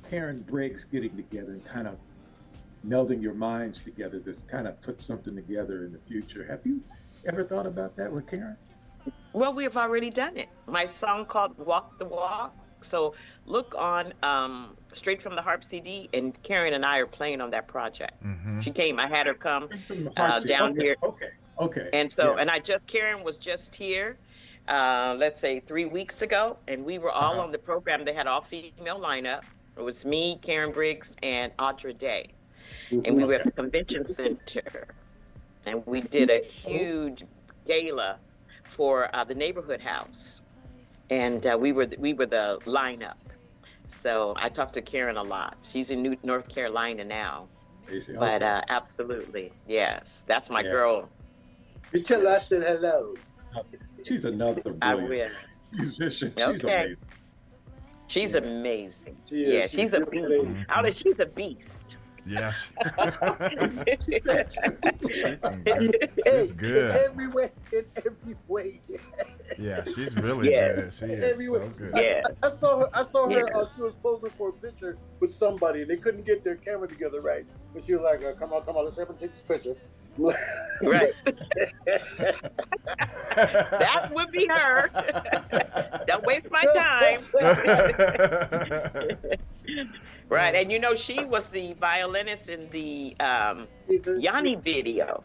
Karen Briggs getting together and kind of melding your minds together to kind of put something together in the future. Have you ever thought about that with Karen? Well, we have already done it. My song called Walk the Walk. So look on Straight from the Harp CD, and Karen and I are playing on that project. She came. I had her come down here. Okay. And so, Yeah. and Karen was just here, let's say 3 weeks ago, and we were all on the program. They had all female lineup. It was me, Karen Briggs, and Audra Day. And we were at the convention center, and we did a huge gala for the neighborhood house. And we were the lineup. So I talked to Karen a lot. She's in North Carolina now. But absolutely, yes. That's my girl. You tell her I said hello. She's another I will. brilliant musician. She's Okay. amazing. She's amazing. She is. Yeah, she's a beast. She's a beast. Yeah. She said, She's good. In every way, in every way. Yeah, she's really Yes. good. She is Every way. so good. Yes. I saw her. I saw her. Yeah. She was posing for a picture with somebody, and they couldn't get their camera together right. But she was like, "Come on, let's have her take this picture." Right. That would be her. Don't waste my time. Right. And you know, she was the violinist in the Yanni video.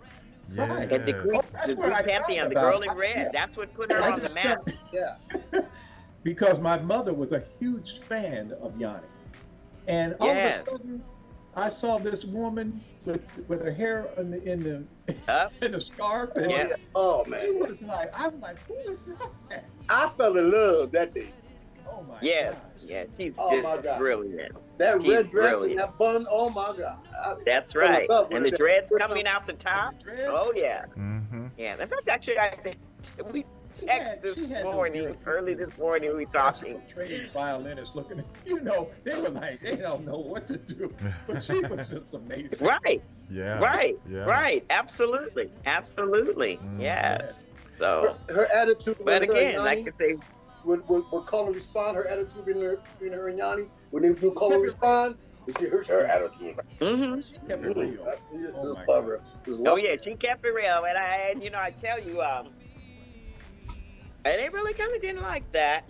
Yeah. And the Greek, That's the what I Greek Pantheon, found the girl in about- red. yeah. That's what put her I on the map. discovered- Yeah. because my mother was a huge fan of Yanni. And all Yes. of a sudden, I saw this woman with her hair in the Up. in a scarf. And Yeah. Oh it man, was like, I'm like, who is that? I fell in love that day. Oh my Yes. gosh. Yeah, she's Oh, my just God. brilliant. That She's red dress brilliant. and that bun. Oh my God. That's fell in right. love with And the that. dreads coming out the top. And the dreads. Oh yeah. Mm-hmm. Yeah. In fact, actually, I think we She text this had those morning, beautiful- early this morning, we talking. Trained violinists looking at, they were like, they don't know what to do. But she was just amazing. Right. Yeah. Right. Yeah. Right. Absolutely. Absolutely. Mhm. Yes. So, Her attitude. but with her again, and like Yanni, I say, with call and respond, her attitude between her and Yanni, when they do call and respond, she hurts her attitude. hmm She kept it real. Just Oh my love her. Just oh love yeah, she kept it real, and I tell you, and they really kind of didn't like that.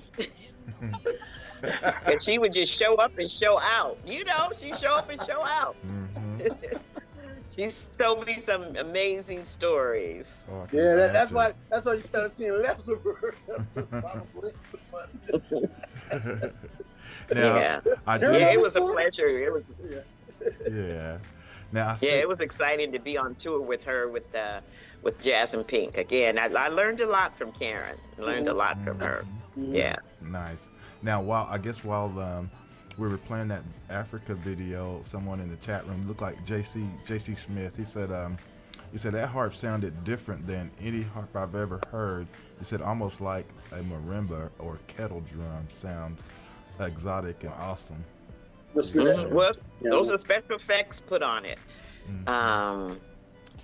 And she would just show up and show out. She show up and show out. Mm-hmm. She's told me some amazing stories. Oh, I can Yeah, that's imagine. why you started seeing less of her. Now, Yeah. I do. Yeah, it was a pleasure. It was. Yeah. Now I see. Yeah, it was exciting to be on tour with her with Jazz and Pink. Again, I learned a lot from Karen. I learned a lot from her. Yeah. Nice. Now, while we were playing that Africa video, someone in the chat room looked like JC Smith. He said that harp sounded different than any harp I've ever heard. He said almost like a marimba or kettle drum sound, exotic and awesome. Mhm. Well, Yeah. those are special effects put on it. Mhm.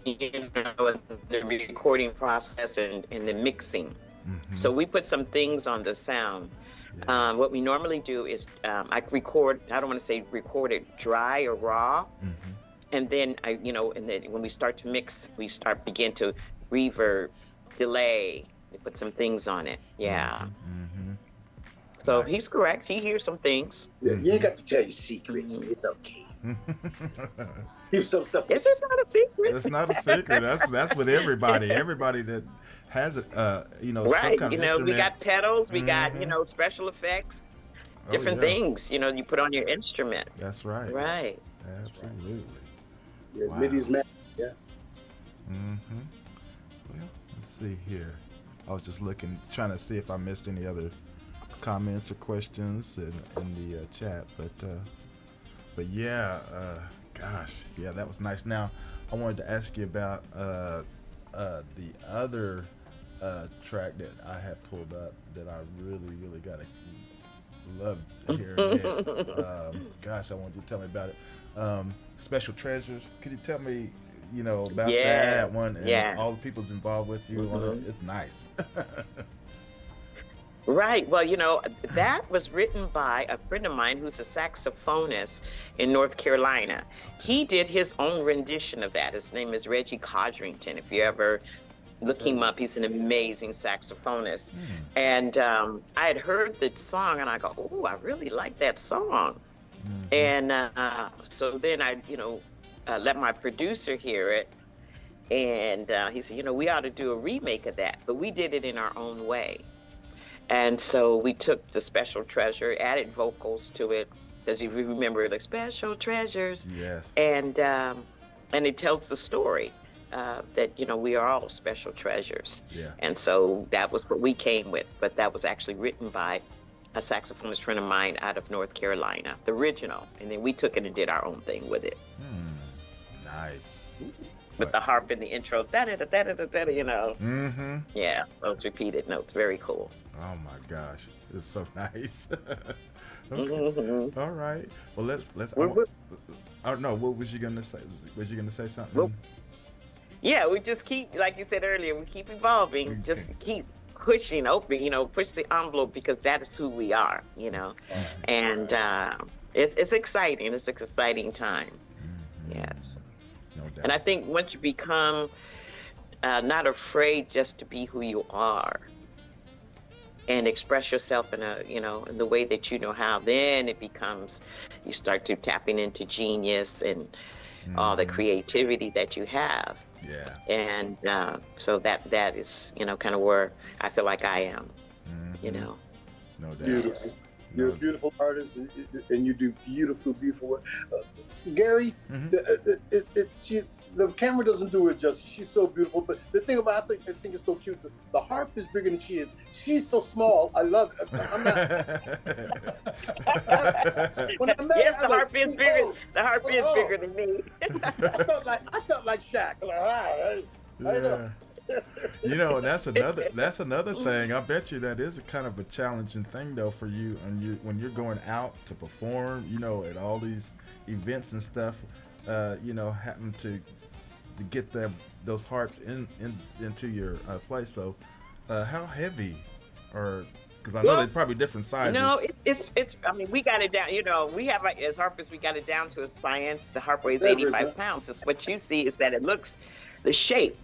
The recording process and the mixing. Mhm. So we put some things on the sound. Yeah. What we normally do is I record. I don't want to say record it dry or raw, Mhm. and then and then when we start to mix, we begin to reverb, delay. We put some things on it. Yeah. Mhm. So Nice. he's correct. He hears some things. Yeah, you ain't got to tell your secrets. Mhm. It's okay. Keep some stuff. This is not a secret. It's not a secret. That's with everybody. Everybody that has it, some Right. kind of We instrument. got pedals. We got Mhm. special effects, Oh, different yeah. things. You put on your instrument. That's right. Right. Absolutely. Yeah, Wow. Middy's mad. Yeah. Mm-hmm. Well, let's see here. I was just trying to see if I missed any other comments or questions in the chat, but yeah, gosh, yeah, that was nice. Now, I wanted to ask you about the other track that I had pulled up that I really gotta love hearing it. Gosh, I want you to tell me about it. Special Treasures. Could you tell me, about Yeah, that one and yeah. all the people's involved with you on Mhm. it? It's nice. Right. Well, that was written by a friend of mine who's a saxophonist in North Carolina. He did his own rendition of that. His name is Reggie Codrington. If you ever look him up, he's an amazing saxophonist. And I had heard the song, and I go, "Oh, I really like that song." And so then I, let my producer hear it, and he said, "We ought to do a remake of that," but we did it in our own way. And so we took the Special Treasure, added vocals to it, because if you remember, like Special Treasures, Yes. and it tells the story that we are all special treasures. Yeah. And so that was what we came with, but that was actually written by a saxophonist friend of mine out of North Carolina, the original, and then we took it and did our own thing with it, Nice. with the harp in the intro, da-da-da-da-da-da, Mm-hmm. Yeah, those repeated notes, very cool. Oh my gosh, it's so nice. Okay. Mhm. All right. Well, let's. Oh no, what was you gonna say? Was you gonna say something? Well, yeah, we just keep, like you said earlier, we keep evolving. Just keep pushing open, push the envelope because that is who we are, and it's exciting. It's an exciting time. Yes. No doubt. And I think once you become not afraid just to be who you are and express yourself in in the way that you know how, then it becomes, you start to tapping into genius and all the creativity that you have. Yeah. And so that is, kind of where I feel like I am, No doubt. Beautiful. You're a beautiful artist, and you do beautiful, beautiful work. Gary, the camera doesn't do it justice. She's so beautiful, but the thing about I think it's so cute. The harp is bigger than she is. She's so small. I love it. I'm not. When I met Yes, her, the harp is bigger. The harp is bigger than me. I felt like Shaq. I know. That's another thing. I bet you that is a kind of a challenging thing though for you, and when you're going out to perform, at all these events and stuff, having to get those harps into your place. So, how heavy, or because I know they're probably different sizes. No, it's. I mean, we got it down. We have as harpists, we got it down to a science. The harp weighs 85 pounds. So what you see is that it looks, the shape,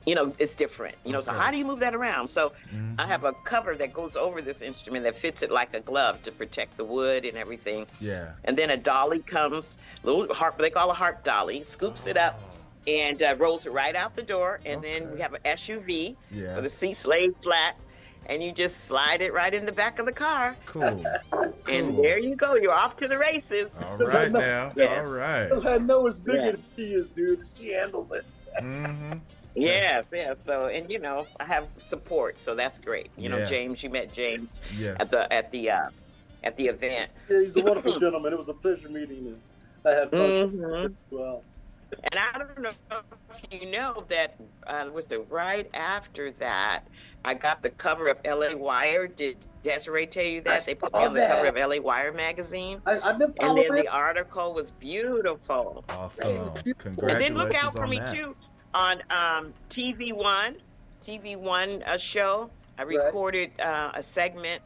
it's different. So how do you move that around? So I have a cover that goes over this instrument that fits it like a glove to protect the wood and everything. Yeah. And then a dolly comes, little harp, they call a harp dolly, scoops it up and rolls it right out the door. And then we have an SUV where the seats laid flat, and you just slide it right in the back of the car. Cool. And there you go. You're off to the races. All right now. Yeah. All right. I know it's bigger than she is, dude. She handles it. Yes. So, and I have support, so that's great. James, you met James at the event. Yeah, he's a wonderful gentleman. It was a pleasure meeting him. I had fun. Well, and I don't know if you know that was right after that I got the cover of LA Wire. Did Desiree tell you that? They put me on the cover of LA Wire magazine. I've been and then the article was beautiful. Awesome. Congratulations and then look out for me that. too on TV1 show. I recorded a segment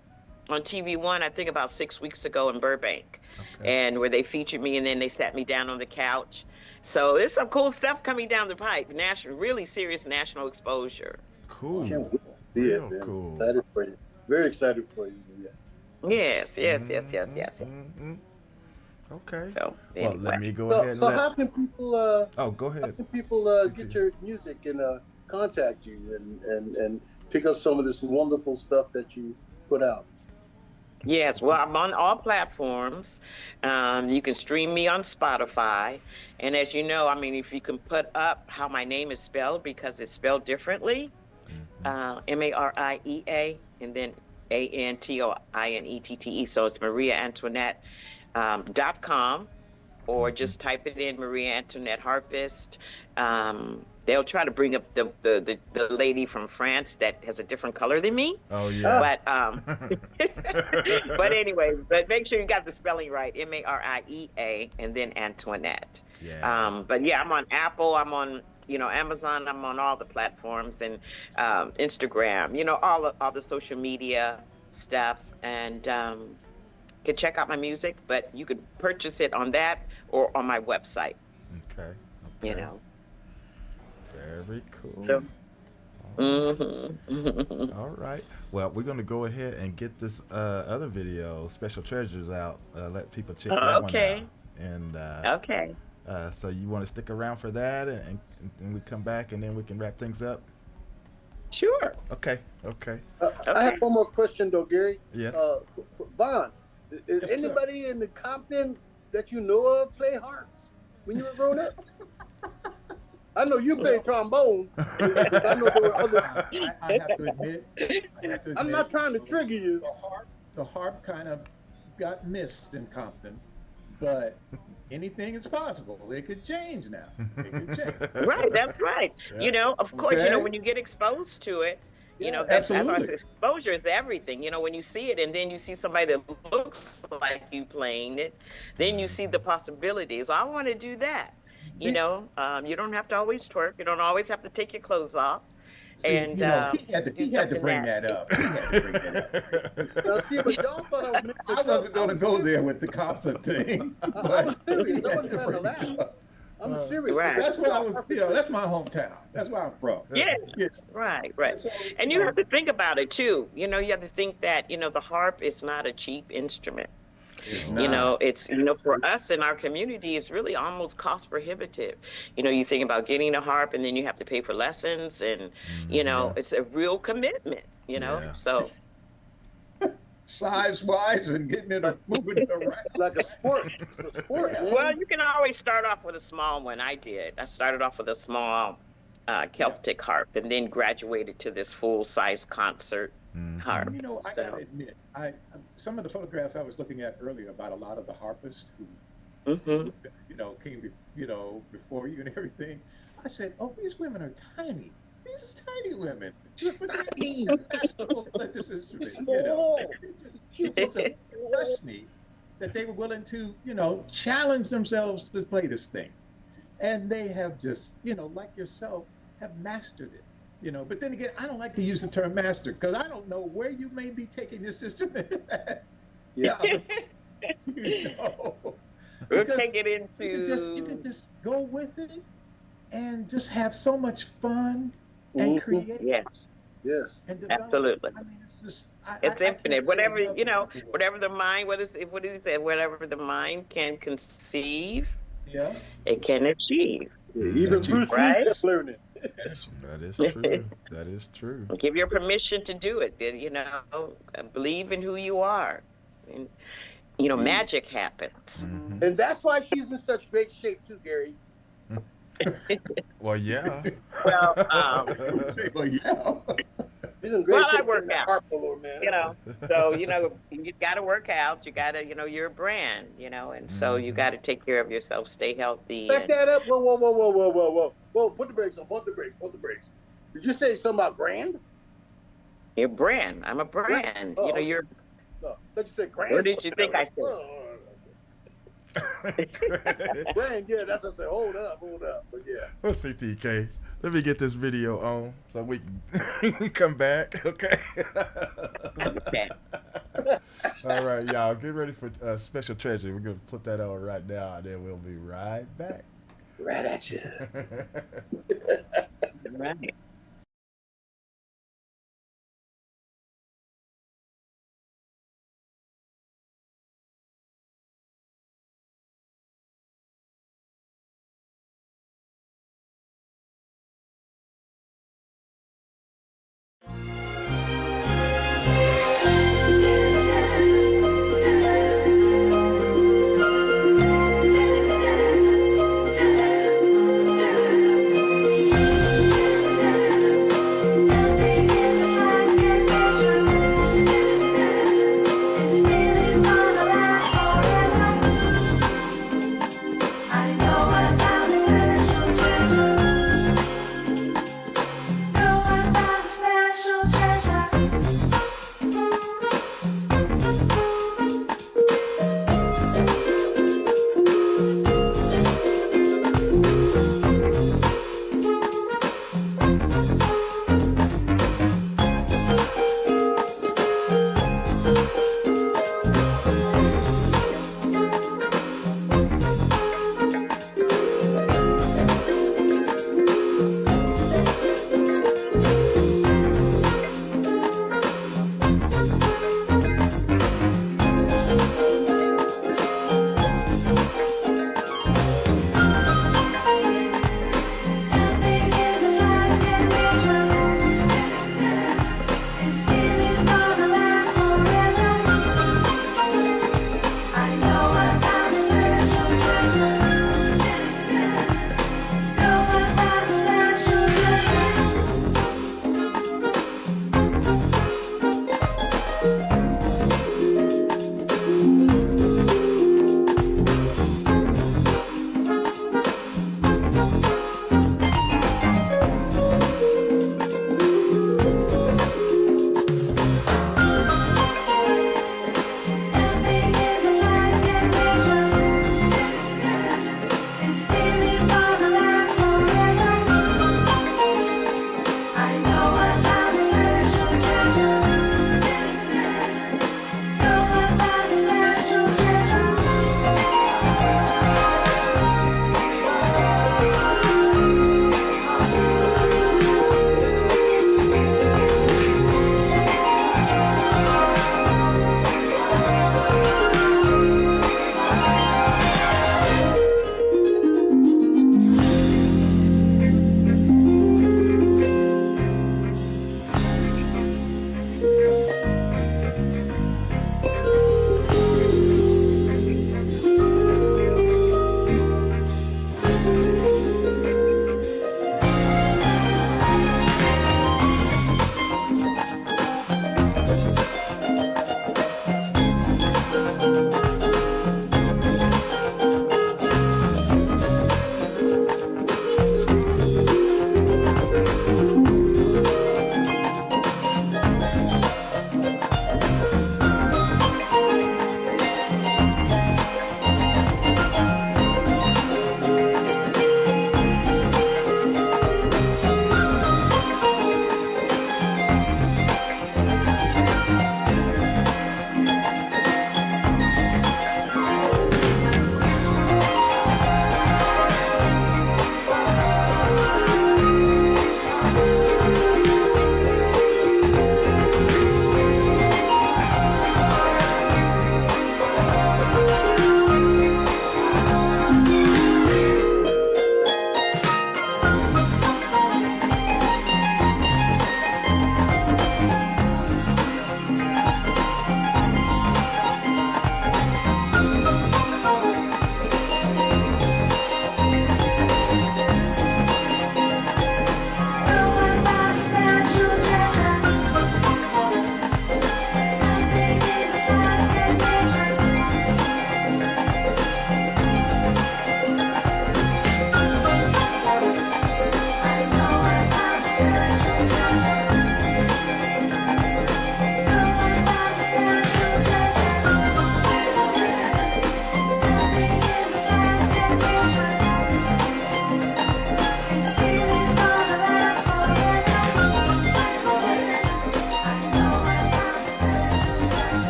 on TV1, I think about 6 weeks ago in Burbank, and where they featured me, and then they sat me down on the couch. So there's some cool stuff coming down the pipe. Really serious national exposure. Cool. Real cool. Excited for you. Very excited for you. Yeah. Yes. Okay. So well, let me go ahead. So how can people? Go ahead. How can people get your music and contact you and pick up some of this wonderful stuff that you put out? Yes, well, I'm on all platforms. You can stream me on Spotify. And as you know, I mean, if you can put up how my name is spelled, because it's spelled differently, Mariea, and then Antoinette. So it's Mariea Antoinette .com, or just type it in Mariea Antoinette Harpist. They'll try to bring up the lady from France that has a different color than me. Oh yeah. But anyway, but make sure you got the spelling right. Mariea and then Antoinette. Yeah. But yeah, I'm on Apple. I'm on Amazon. I'm on all the platforms, and Instagram. All the social media stuff, and can check out my music. But you could purchase it on that or on my website. Okay. Very cool. So, all right. Well, we're going to go ahead and get this other video, Special Treasures, out. Let people check that one out. And okay. So you want to stick around for that, and we come back, and then we can wrap things up? Sure. Okay. I have one more question, though, Gary. Yes. Vaughn, is anybody in the Compton that you know of play harps when you were growing up? I know you played trombone. But I know there were other. I have to admit, I'm not trying to trigger you. The harp kind of got missed in Compton, but anything is possible. It could change now. It could change. Right, that's right. Yeah. Of course, when you get exposed to it, You know, Yeah, that's why I Absolutely. say exposure is everything. You know, when you see it and then you see somebody that looks like you playing it, then you see the possibilities. I want to do that. You See, know, you don't have to always twerk. You don't always have to take your clothes off see, and do he had to something bring that nasty. up. He had to bring that up. now see, but y'all thought I was making a I joke. wasn't going to go there with the Compton thing, I was but serious. he I had wasn't to trying to bring laugh. it up. I'm serious. Right. That's what I was, that's my hometown. That's where I'm from. Yes, Yeah. right, And right. so, And you have to think about it too. You know, you have to think that, you know, the harp is not a cheap instrument. it's You not. know, it's, you know, for us in our community, it's really almost cost prohibitive. You know, you think about getting a harp and then you have to pay for lessons and, you know, Yeah. it's a real commitment, you know? Yeah. So, Size wise and getting it moving it around. Like a sport. It's a sport, man. well, you can always start off with a small one. I did. I started off with a small Celtic harp and then graduated to this full-size concert harp. You know, I So, gotta admit, some of the photographs I was looking at earlier about a lot of the harpists who, mhm. you know, before you and everything. I said, oh, these women are tiny. These are tiny women. Just tiny. Masterful at this instrument. You know, it just impressed me that they were willing to, you know, challenge themselves to play this thing. And they have just, you know, like yourself, have mastered it. You know, but then again, I don't like to use the term master because I don't know where you may be taking this instrument. Yeah. You know, We'll because take it you can just go with it and just have so much fun and Mhm. create yes, Yes. and develop. absolutely. I mean, it's just It's I infinite. can't say Whatever, enough you know, about the work. whatever the mind, what did he say? Whatever the mind can conceive, Yeah, it can achieve. Yeah, even Bruce Lee Right? kept learning. That is true. That is true. Give your permission to do it. You know, believe in who you are. And, you know, magic happens. And that's why she's in such great shape too, Gary. Well, yeah. Well, well, yeah. She's in great Well, I shape. work in that out. harp below, man. you know, so, you know, you got to work out. You got to, you know, you're a brand, you know, and so you got to take care of yourself, stay healthy. Back And, that up. Whoa, whoa, whoa, whoa, whoa, whoa, whoa. Whoa, put the brakes on. Put the brakes. Put the brakes. Did you say something about brand? you're a brand. I'm a brand. Oh, You know, okay. you're. No. Did you say brand? Where did you think I said? Brand, yeah, that's what I said. Hold up. But yeah. Let's see, TK. Let me get this video on so we can come back. Okay. Okay. All right, y'all. Get ready for Special Treasure. We're going to put that on right now, and then we'll be right back. Right at you. Right.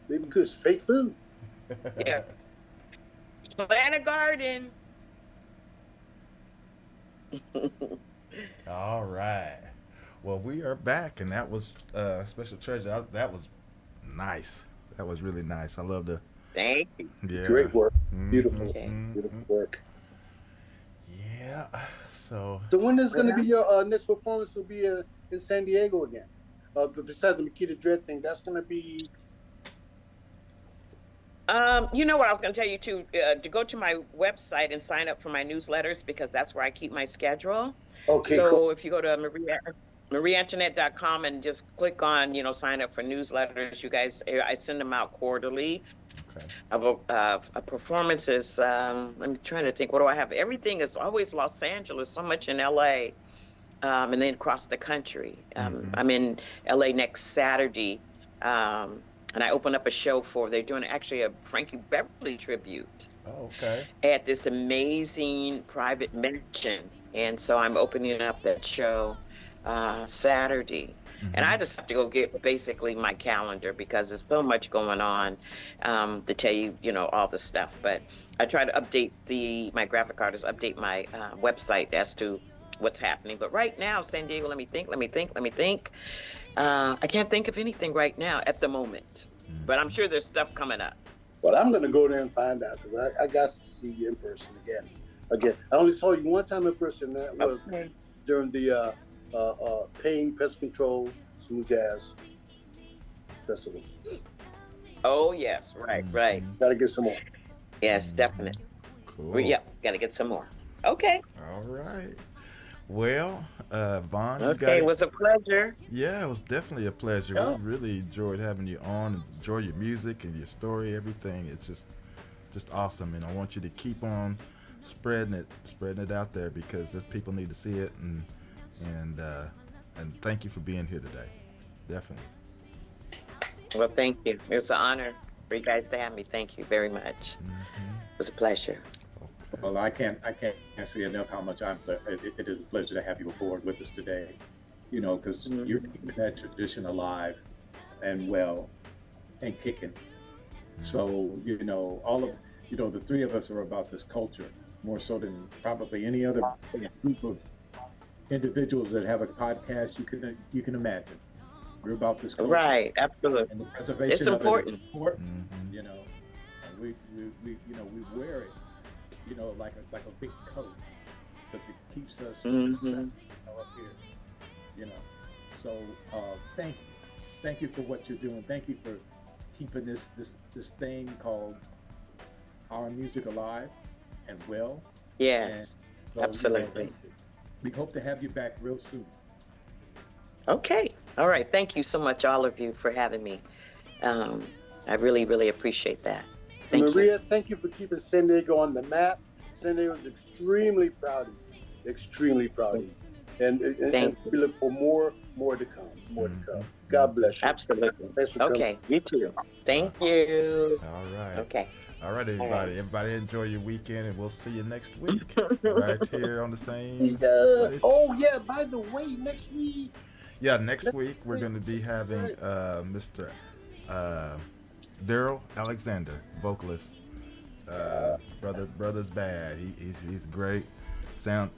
Maybe because it's fake food. Yeah. Plant a garden. All right. Well, we are back, and that was Special Treasure. That was nice. That was really nice. I love the Thank you. yeah. Great work. Beautiful. Okay. Beautiful work. Yeah. So So when is going to be your next performance? Will be in San Diego again. Besides the Makita Dread thing, that's going to be. You know what I was going to tell you too, to go to my website and sign up for my newsletters because that's where I keep my schedule. Okay, So cool. if you go to MariaAntoinette.com and just click on, sign up for newsletters, you guys, I send them out quarterly. okay. A performances. I'm trying to think. What do I have? Everything is always Los Angeles. So much in LA, and then across the country. I'm in LA next Saturday, and I open up a show they're doing actually a Frankie Beverly tribute Oh, okay. at this amazing private mansion, and so I'm opening up that show Saturday. And I just have to go get basically my calendar because there's so much going on to tell you, all the stuff. But I try to update my graphic artist, update my website as to what's happening. But right now, San Diego, let me think. I can't think of anything right now at the moment. But I'm sure there's stuff coming up. But I'm going to go there and find out because I got to see you in person again. I only saw you one time in person. That was during the Pain Pest Control Smooth Jazz Festival. Oh, yes. Right. Got to get some more. Yes, definitely. Cool. Yep, got to get some more. Okay. All right. Well, Vaughn, you got Okay, it was a pleasure. Yeah, it was definitely a pleasure. Yeah. We really enjoyed having you on, and enjoy your music and your story, everything. It's just awesome, and I want you to keep on spreading it out there because people need to see it, and thank you for being here today. Definitely. Well, thank you. It was an honor for you guys to have me. Thank you very much. It was a pleasure. Well, I can't say enough how much it is a pleasure to have you aboard with us today. Because you're keeping that tradition alive and well and kicking. So, all of, the three of us are about this culture more so than probably any other group of individuals that have a podcast you can imagine. We're about this culture. Right, absolutely. And the preservation It's of important. it is important, and we wear it, like a big coat, because it keeps us up here, So thank you for what you're doing. Thank you for keeping this thing called our music alive and well. Yes, And so, absolutely. We hope to have you back real soon. Okay. All right. Thank you so much, all of you, for having me. I really, really appreciate that. Thank you. Maria, thank you for keeping San Diego on the map. San Diego is extremely proud of you. Extremely proud of you. And we look for more to come. God bless you. Absolutely. Thanks for coming. Okay. You too. Thank you. All right. Okay. All right, everybody. Everybody enjoy your weekend, and we'll see you next week right here on the same place. Oh, yeah, by the way, next week. Yeah, next week we're going to be having Mr. Daryl Alexander, vocalist. Brother's bad. He's great. Kind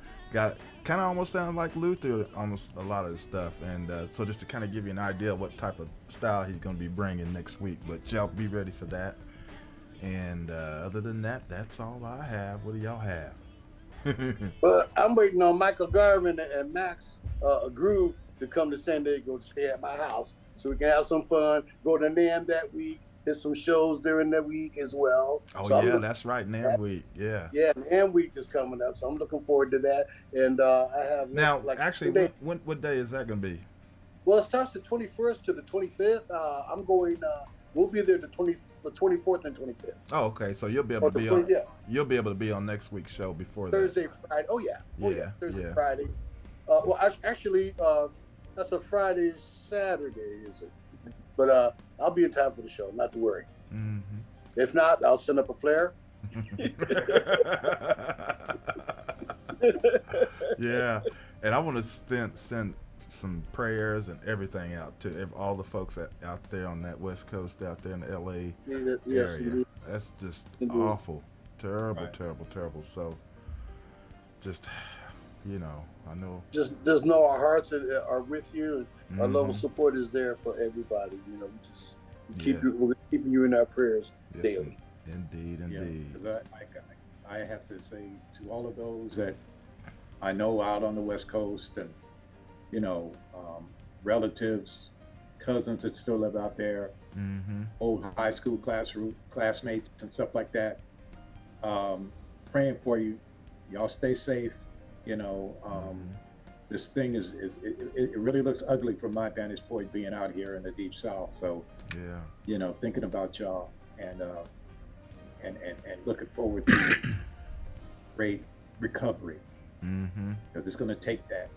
of almost sounds like Luther, almost a lot of the stuff. And so just to kind of give you an idea of what type of style he's going to be bringing next week. But y'all be ready for that. And other than that, that's all I have. What do y'all have? Well, I'm waiting on Michael Garvin and Max Groove to come to San Diego to stay at my house so we can have some fun, go to NAMM that week, hit some shows during the week as well. Oh, so yeah, that's right, NAMM week, yeah. Yeah, NAMM week is coming up, so I'm looking forward to that. And I have... Now, actually, what day is that going to be? Well, it starts the 21st to the 25th. I'm going... we'll be there the 24th and 25th. Oh, okay. So you'll be able to be on. Yeah. You'll be able to be on next week's show before Thursday, that. Friday. Oh yeah. Thursday, Friday. Well, actually, that's a Friday, Saturday, is it? But I'll be in time for the show. Not to worry. Mm-hmm. If not, I'll send up a flare. Yeah, and I want to send some prayers and everything out to all the folks out there on that West Coast, out there in the LA Yes, area. indeed. That's just Indeed. awful, terrible, Right. terrible, terrible. So, just I know. Just know our hearts are with you, and our love of Mhm. support is there for everybody. We just Yeah. we're keeping you in our prayers Yes, daily. indeed, Yeah, indeed. 'cause I have to say to all of those that I know out on the West Coast, and relatives, cousins that still live out there, Mm-hmm. old high school classmates and stuff like that. Praying for you. Y'all stay safe. This thing it really looks ugly from my vantage point being out here in the deep South. So, Yeah. thinking about y'all and looking forward to great recovery, Mm-hmm. because it's going to take that,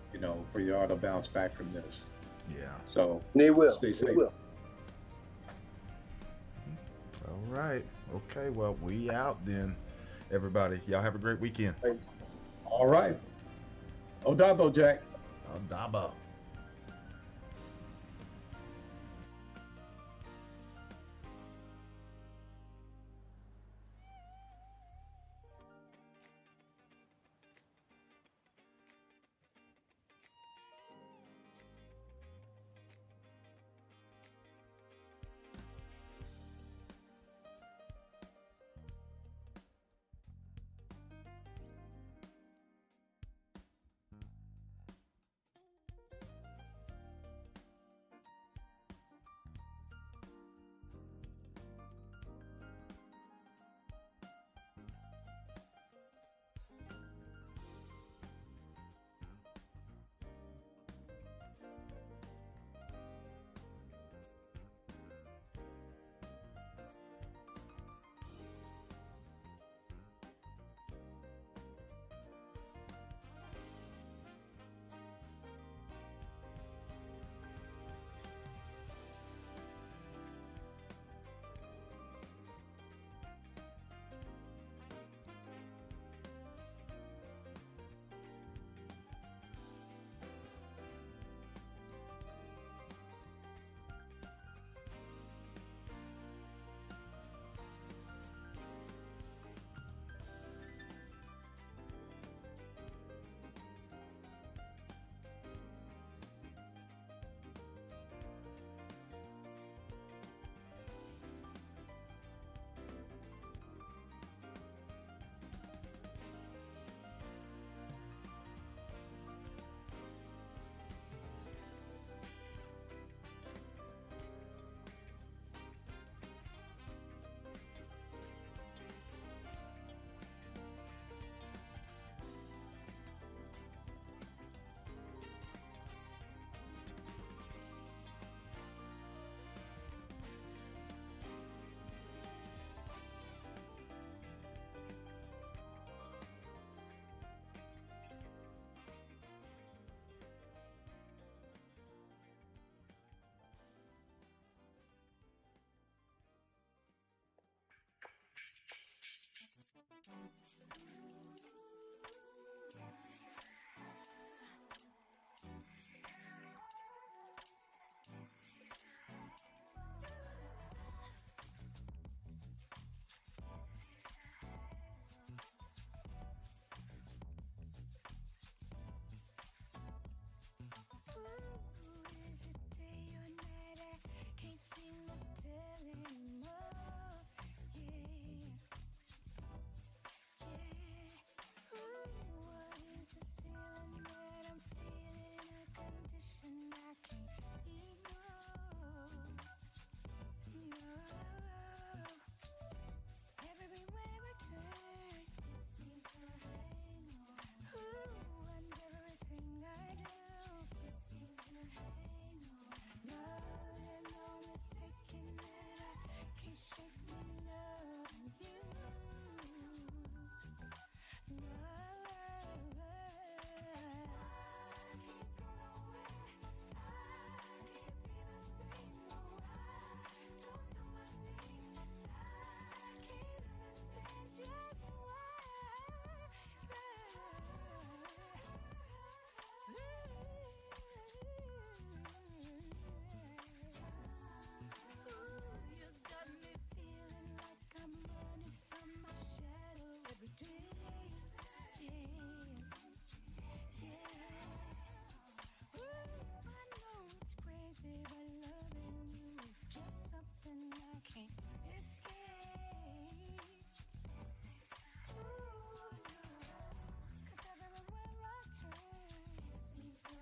for y'all to bounce back from this. Yeah. So They will. stay They safe. will. All right. Okay. Well, we out then, everybody. Y'all have a great weekend. Thanks. All right. Odabo, Jack. Dabo.